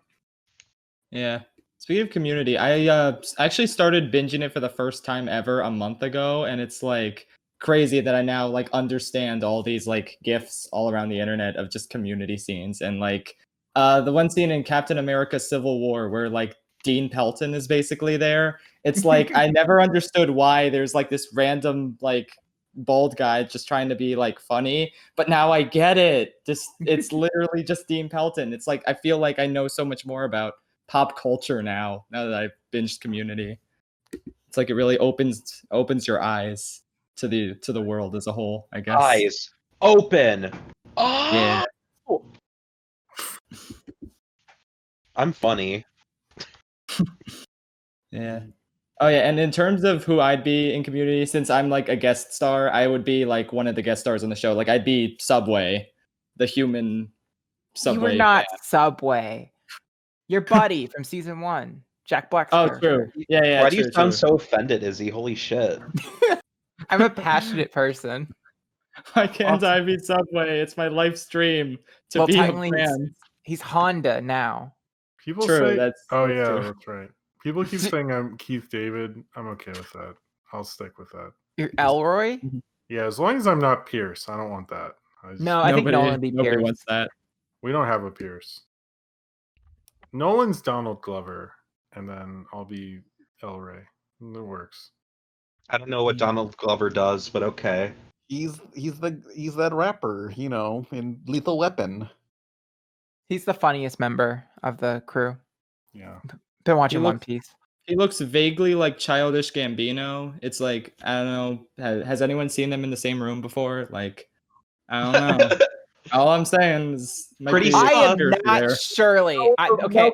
Yeah. Speaking of Community, I actually started binging it for the first time ever a month ago, and it's like crazy that I now like understand all these like gifs all around the internet of just community scenes, and like the one scene in Captain America: Civil War where like Dean Pelton is basically there. It's like I never understood why there's like this random like bald guy just trying to be like funny, but now I get it. It's literally just Dean Pelton. It's like I feel like I know so much more about pop culture now that I've binged Community. It's like it really opens your eyes to the world as a whole, I guess. Eyes open. Oh! Yeah. I'm funny. Yeah. Oh yeah, and in terms of who I'd be in Community, since I'm like a guest star, I would be like one of the guest stars on the show. Like I'd be Subway, the human Subway. You were not man. Subway. Your buddy from season 1, Jack Black's Oh, character. true. Yeah. Why do you true, sound true. so offended, Izzy? Holy shit. I'm a passionate person. Why can't I be Subway? It's my life dream to Well, be a technically, brand. he's Honda now. People True, say, that's "Oh true. yeah, that's right." People keep saying I'm Keith David. I'm okay with that. I'll stick with that. You're Elroy? Yeah, as long as I'm not Pierce, I don't want that. No, I think Nolan would be Nobody Pierce. wants that. We don't have a Pierce. Nolan's Donald Glover, and then I'll be El Rey. It works. I don't know what Donald Glover does, but okay. He's that rapper, you know, in Lethal Weapon. He's the funniest member of the crew. Yeah. Been watching He One looks- Piece. He looks vaguely like Childish Gambino. It's like, I don't know, has anyone seen them in the same room before? Like, I don't know. All I'm saying is I am not Shirley. Okay,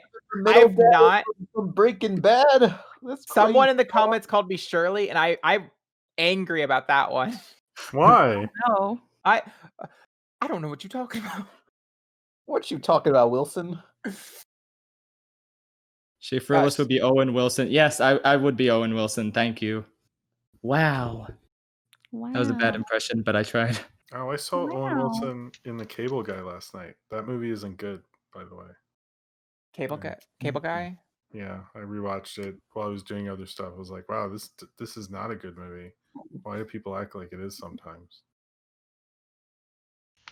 I have not. From Breaking Bad. That's Someone crazy. in the comments called me Shirley, and I'm angry about that one. Why? No. I don't know what you're talking about. What you talking about, Wilson? Schaffrillas would be Owen Wilson. Yes, I would be Owen Wilson. Thank you. Wow. That was a bad impression, but I tried. Oh, I saw Owen Wilson in The Cable Guy last night. That movie isn't good, by the way. Cable guy. Yeah, I rewatched it while I was doing other stuff. I was like, wow, this is not a good movie. Why do people act like it is sometimes?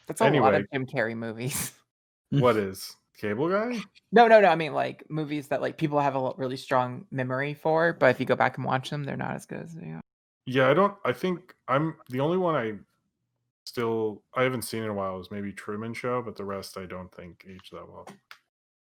That's a lot of Jim Carrey movies. What is Cable Guy? No. I mean, like movies that like people have a really strong memory for, but if you go back and watch them, they're not as good as they are. Yeah, I think I'm the only one I haven't seen in a while is maybe Truman Show, but the rest I don't think aged that well.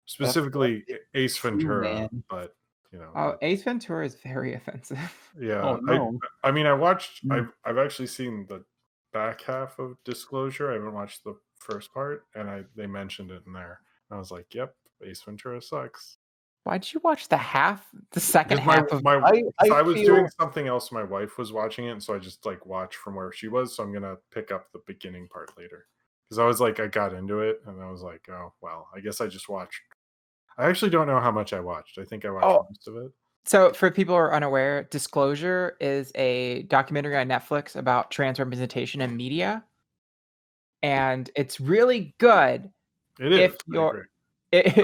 Specifically Ace Ventura, but you know. Oh, Ace Ventura is very offensive. Yeah. Oh, no. I mean I watched I've actually seen the back half of Disclosure. I haven't watched the first part, and they mentioned it in there. And I was like, yep, Ace Ventura sucks. Why'd you watch the second half of I was feel- doing something else. My wife was watching it, and so I just like watched from where she was. So I'm gonna pick up the beginning part later because I was like, I got into it, and I was like, oh well, I guess I just watched. I actually don't know how much I watched. I think I watched most of it. So, for people who are unaware, Disclosure is a documentary on Netflix about trans representation in media, and it's really good. It is. If you're,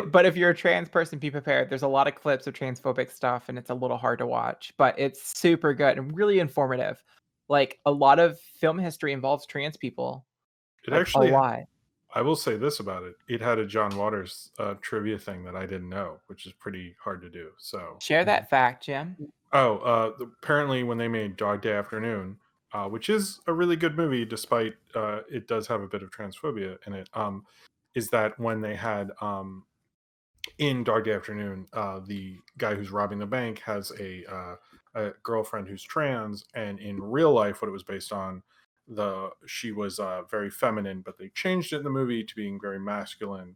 but if you're a trans person, be prepared. There's a lot of clips of transphobic stuff, and it's a little hard to watch, but it's super good and really informative. Like a lot of film history involves trans people. It like, actually. a lot. I will say this about it. It had a John Waters trivia thing that I didn't know, which is pretty hard to do. So Share that fact, Jim. Apparently when they made Dog Day Afternoon, which is a really good movie, despite it does have a bit of transphobia in it, is that when they had in Dog Day Afternoon, the guy who's robbing the bank has a girlfriend who's trans, and in real life, what it was based on, she was very feminine, but they changed it in the movie to being very masculine.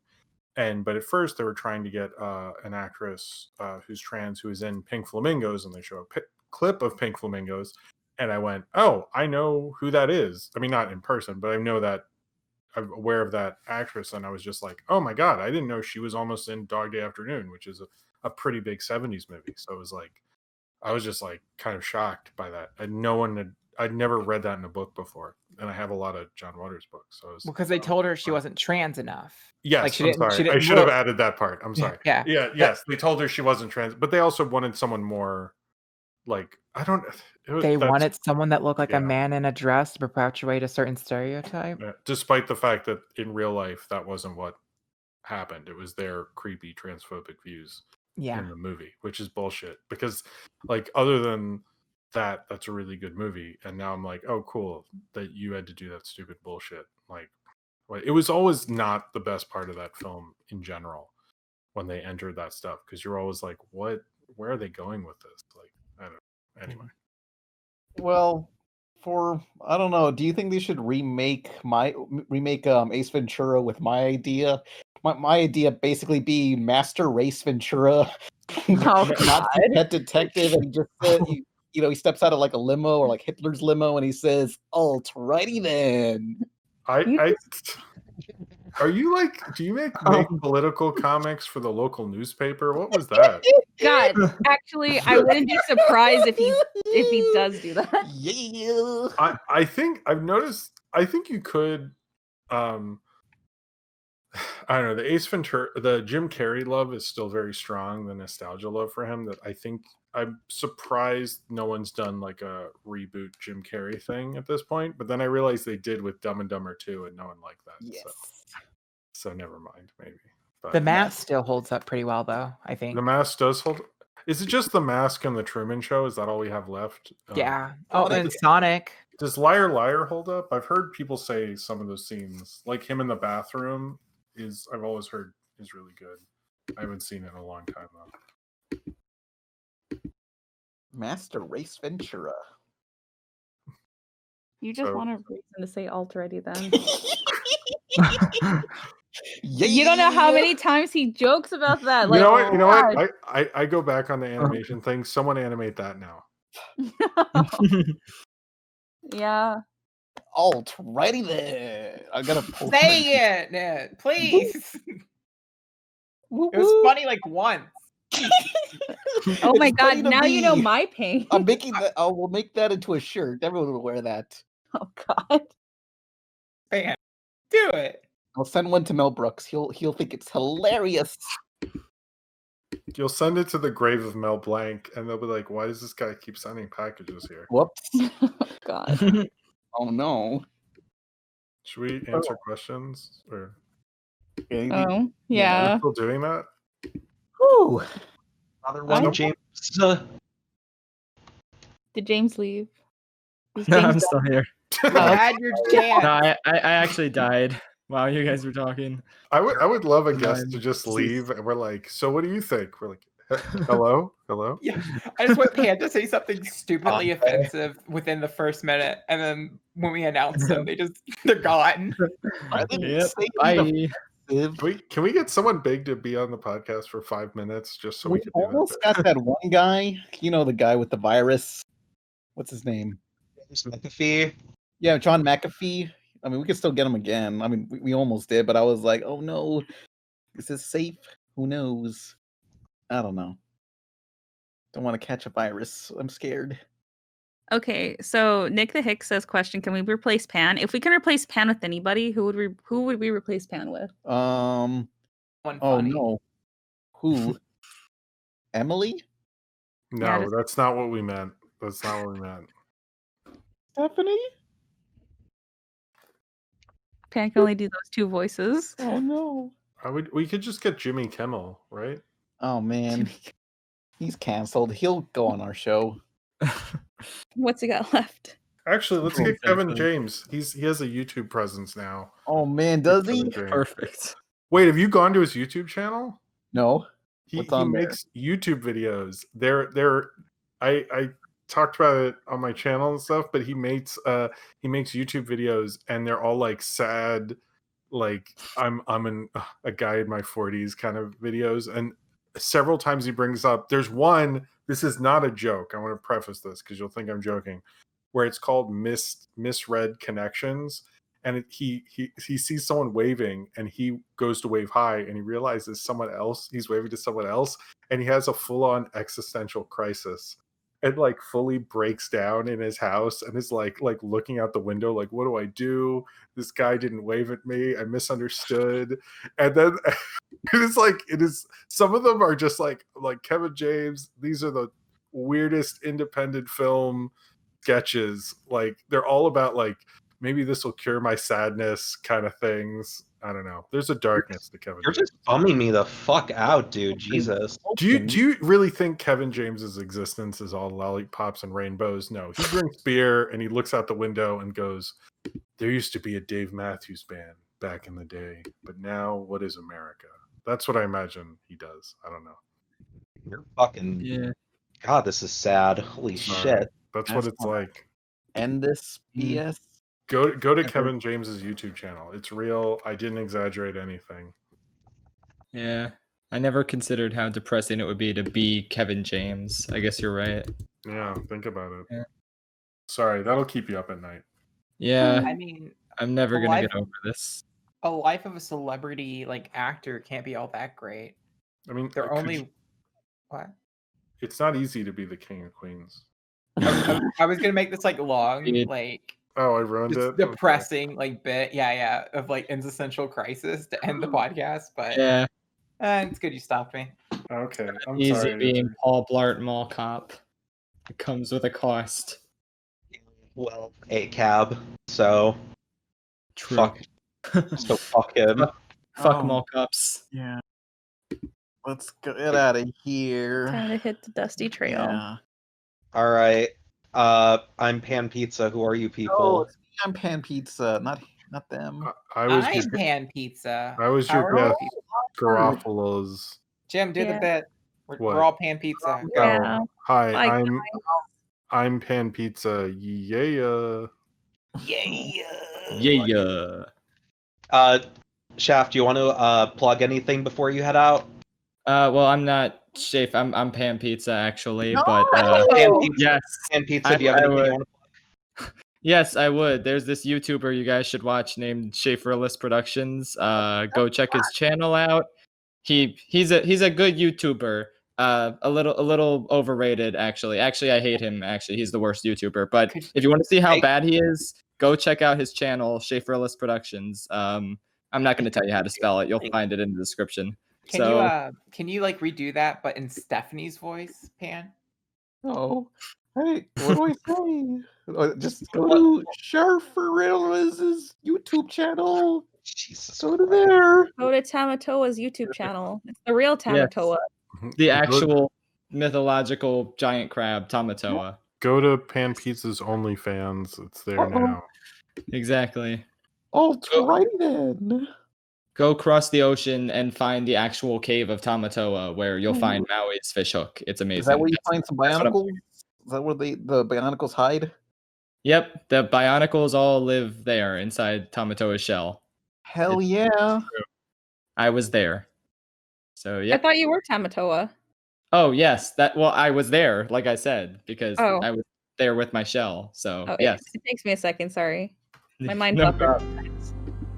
But at first they were trying to get an actress who's trans who is in Pink Flamingos, and they show a clip of Pink Flamingos, and I went, oh, I know who that is. I mean, not in person, but I know that I'm aware of that actress, and I was just like, oh my god, I didn't know she was almost in Dog Day Afternoon, which is a pretty big 70s movie. So it was like, I was just like kind of shocked by that. I'd never read that in a book before, and I have a lot of John Waters books. So Because they told her she wasn't trans enough. Yes, like I'm sorry. I should have added that part. I'm sorry. Yeah. Yes. They told her she wasn't trans, but they also wanted someone more, like, I don't. They wanted someone that looked like a man in a dress to perpetuate a certain stereotype. Despite the fact that in real life that wasn't what happened. It was their creepy transphobic views in the movie, which is bullshit. Because, like, other than that's a really good movie. And now I'm like, oh, cool that you had to do that stupid bullshit. Like, it was always not the best part of that film in general when they entered that stuff, because you're always like, what? Where are they going with this? Like, I don't know. Anyway. Well, I don't know. Do you think they should remake Ace Ventura with my idea? My idea basically be Master Race Ventura, Oh, not the pet detective, and he just he steps out of like a limo or like Hitler's limo, and he says, "Alrighty then." Are you like? Do you make political comics for the local newspaper? What was that? God, actually, I wouldn't be surprised if he does do that. Yeah. I think I've noticed. I think you could. I don't know. The Ace Ventura, the Jim Carrey love is still very strong. The nostalgia love for him. That I think I'm surprised no one's done like a reboot Jim Carrey thing at this point. But then I realized they did with Dumb and Dumber 2, and no one liked that. Yes. So never mind. Maybe. But The Mask still holds up pretty well, though. I think. The Mask does hold. Is it just The Mask and The Truman Show? Is that all we have left? Yeah. Oh, and Sonic. Does Liar Liar hold up? I've heard people say some of those scenes, like him in the bathroom, I've always heard is really good. I haven't seen it in a long time though. Master Race Ventura. You just want a reason to say already then. Yeah. You don't know how many times he jokes about that. Like, You know what? I go back on the animation thing. Someone animate that now. Yeah. Alrighty then. I gotta Say it, please. It was funny like once. Oh my It's god, funny to now you know me. my pain. I'm making that. I will make that into a shirt. Everyone will wear that. Oh god. Man, do it. I'll send one to Mel Brooks. He'll think it's hilarious. You'll send it to the grave of Mel Blanc, and they'll be like, "Why does this guy keep sending packages here?" Whoops. Oh god. Oh no. Should we answer questions? Or Oh, yeah. are we still doing that? Whew. Another one, James. Did James leave? Is No, James I'm still here. Had your chance. No, I actually died while you guys were talking. I would love a guest to just leave, and we're like, "So what do you think?" We're like, "Hello, hello." Yeah, I just want Pan to say something stupidly offensive within the first minute, and then when we announce them, they're gone. Yep. Bye. Can we get someone big to be on the podcast for 5 minutes just so we can do almost that? got that one guy. You know, the guy with the virus. What's his name? James McAfee. Yeah, John McAfee. I mean, we could still get him again. I mean, we almost did, but I was like, oh no, is this safe? Who knows? I don't know. Don't want to catch a virus. I'm scared. Okay, so Nick the Hick says, question, can we replace Pan? If we can replace Pan with anybody, who would we replace Pan with? One Oh funny. no. Who? Emily? No, Yeah, that's not what we meant. That's not what we meant. Stephanie? Pan can only do those two voices. Oh no. We could just get Jimmy Kimmel, right? Oh man. He's canceled. He'll go on our show. What's he got left? Actually, let's get Kevin James. He has a YouTube presence now. Oh man, does he? Perfect. Wait, have you gone to his YouTube channel? No. He What's on there? makes YouTube videos. I talked about it on my channel and stuff, but he makes YouTube videos, and they're all like sad, like I'm a guy in my 40s kind of videos. And several times he brings up, there's one, this is not a joke. I want to preface this because you'll think I'm joking, where it's called misread connections. And he sees someone waving, and he goes to wave hi, and he realizes he's waving to someone else, and he has a full-on existential crisis, and like fully breaks down in his house, and is like looking out the window, like, what do I do? This guy didn't wave at me. I misunderstood. And then it is some of them are just like Kevin James. These are the weirdest independent film sketches. Like they're all about like, maybe this will cure my sadness kind of things. I don't know. There's a darkness to Kevin. You're James. just bumming me the fuck out, dude. Jesus. Do you really think Kevin James's existence is all lollipops and rainbows? No, he drinks beer and he looks out the window and goes, "There used to be a Dave Matthews Band back in the day, but now what is America?" That's what I imagine he does. I don't know. You're fucking. Yeah. God, this is sad. Holy shit. That's what it's like. End this BS. Go to Kevin James's YouTube channel. It's real. I didn't exaggerate anything. Yeah. I never considered how depressing it would be to be Kevin James. I guess you're right. Yeah, think about it. Yeah. Sorry, that'll keep you up at night. Yeah. I mean, I'm never a gonna life- get over this. a life of a celebrity like actor can't be all that great. I mean, They're only what? It's not easy to be the king of queens. I was gonna make this like long, Dude. like Oh, I ruined just it. depressing like bit, yeah, of like existential crisis to end the podcast, but Yeah. it's good you stopped me. Okay, I'm Easy sorry. being Paul Blart Mall Cop. It comes with a cost. Well, a cab. So True. fuck. So fuck him. Fuck Mall Cops. Yeah. Let's get out of here. Time to hit the dusty trail. Yeah. All right. I'm Pan Pizza. Who are you Oh, people? it's me. I'm Pan Pizza, not them. I was I'm your, Pan Pizza. I was How your are guest, you? Garofalo's. Jim, do the Yeah. bit. What? We're all Pan Pizza. Go. Yeah. Hi, Bye, I'm Pan Pizza. Yeah. Yeah. Shaft, do you want to plug anything before you head out? Well, I'm not Shafe. I'm Pan Pizza actually, No! but Pan Pizza. yes, Pan Pizza. Do you have I anything would. you want to yes, I would. There's this YouTuber you guys should watch named Schaffrillas Productions. Go check his channel out. He's a good YouTuber. A little overrated actually. Actually, I hate him. Actually, he's the worst YouTuber. But if you want to see how bad he is, go check out his channel, Schaffrillas Productions. I'm not going to tell you how to spell it. You'll find it in the description. Can you like redo that but in Stephanie's voice, Pan? Oh, hey, what do I say? Just go to Schaffrillas' YouTube channel. Jesus. Go to there. Go to Tamatoa's YouTube channel. It's the real Tamatoa. The actual mythological giant crab, Tamatoa. Go to Pan Pizza's OnlyFans. It's there now. Exactly. Alrighty then. Go cross the ocean and find the actual cave of Tamatoa, where you'll find Maui's fish hook. It's amazing. Is that where you find some that's what I'm- bionicles? Is that where the bionicles hide? Yep, the bionicles all live there inside Tamatoa's shell. Hell yeah. I was there. So I yeah. thought you were Tamatoa. Oh yes, I was there, like I said, because Oh. I was there with my shell. So Oh, yes. It takes me a second. Sorry. My mind No buffered. problem.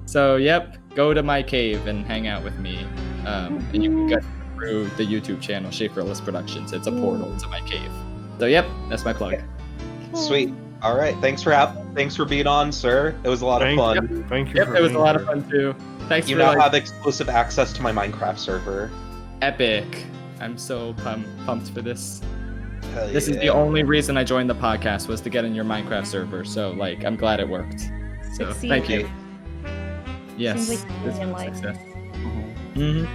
So yep, go to my cave and hang out with me. And you can get through the YouTube channel, Schaffrillas Productions. It's a portal to my cave. So yep, that's my plug. Sweet. All right. Thanks for being on, sir. It was a lot of fun. Thank you. Yep, for it was a being lot here. of fun too. Thanks You for now like, have exclusive access to my Minecraft server. epic. I'm so pumped for this. Hell This is the yeah. only reason I joined the podcast was to get in your Minecraft server. So like, I'm glad it worked. So thank you. Yes, Seems like this in was a life. success. Mhm.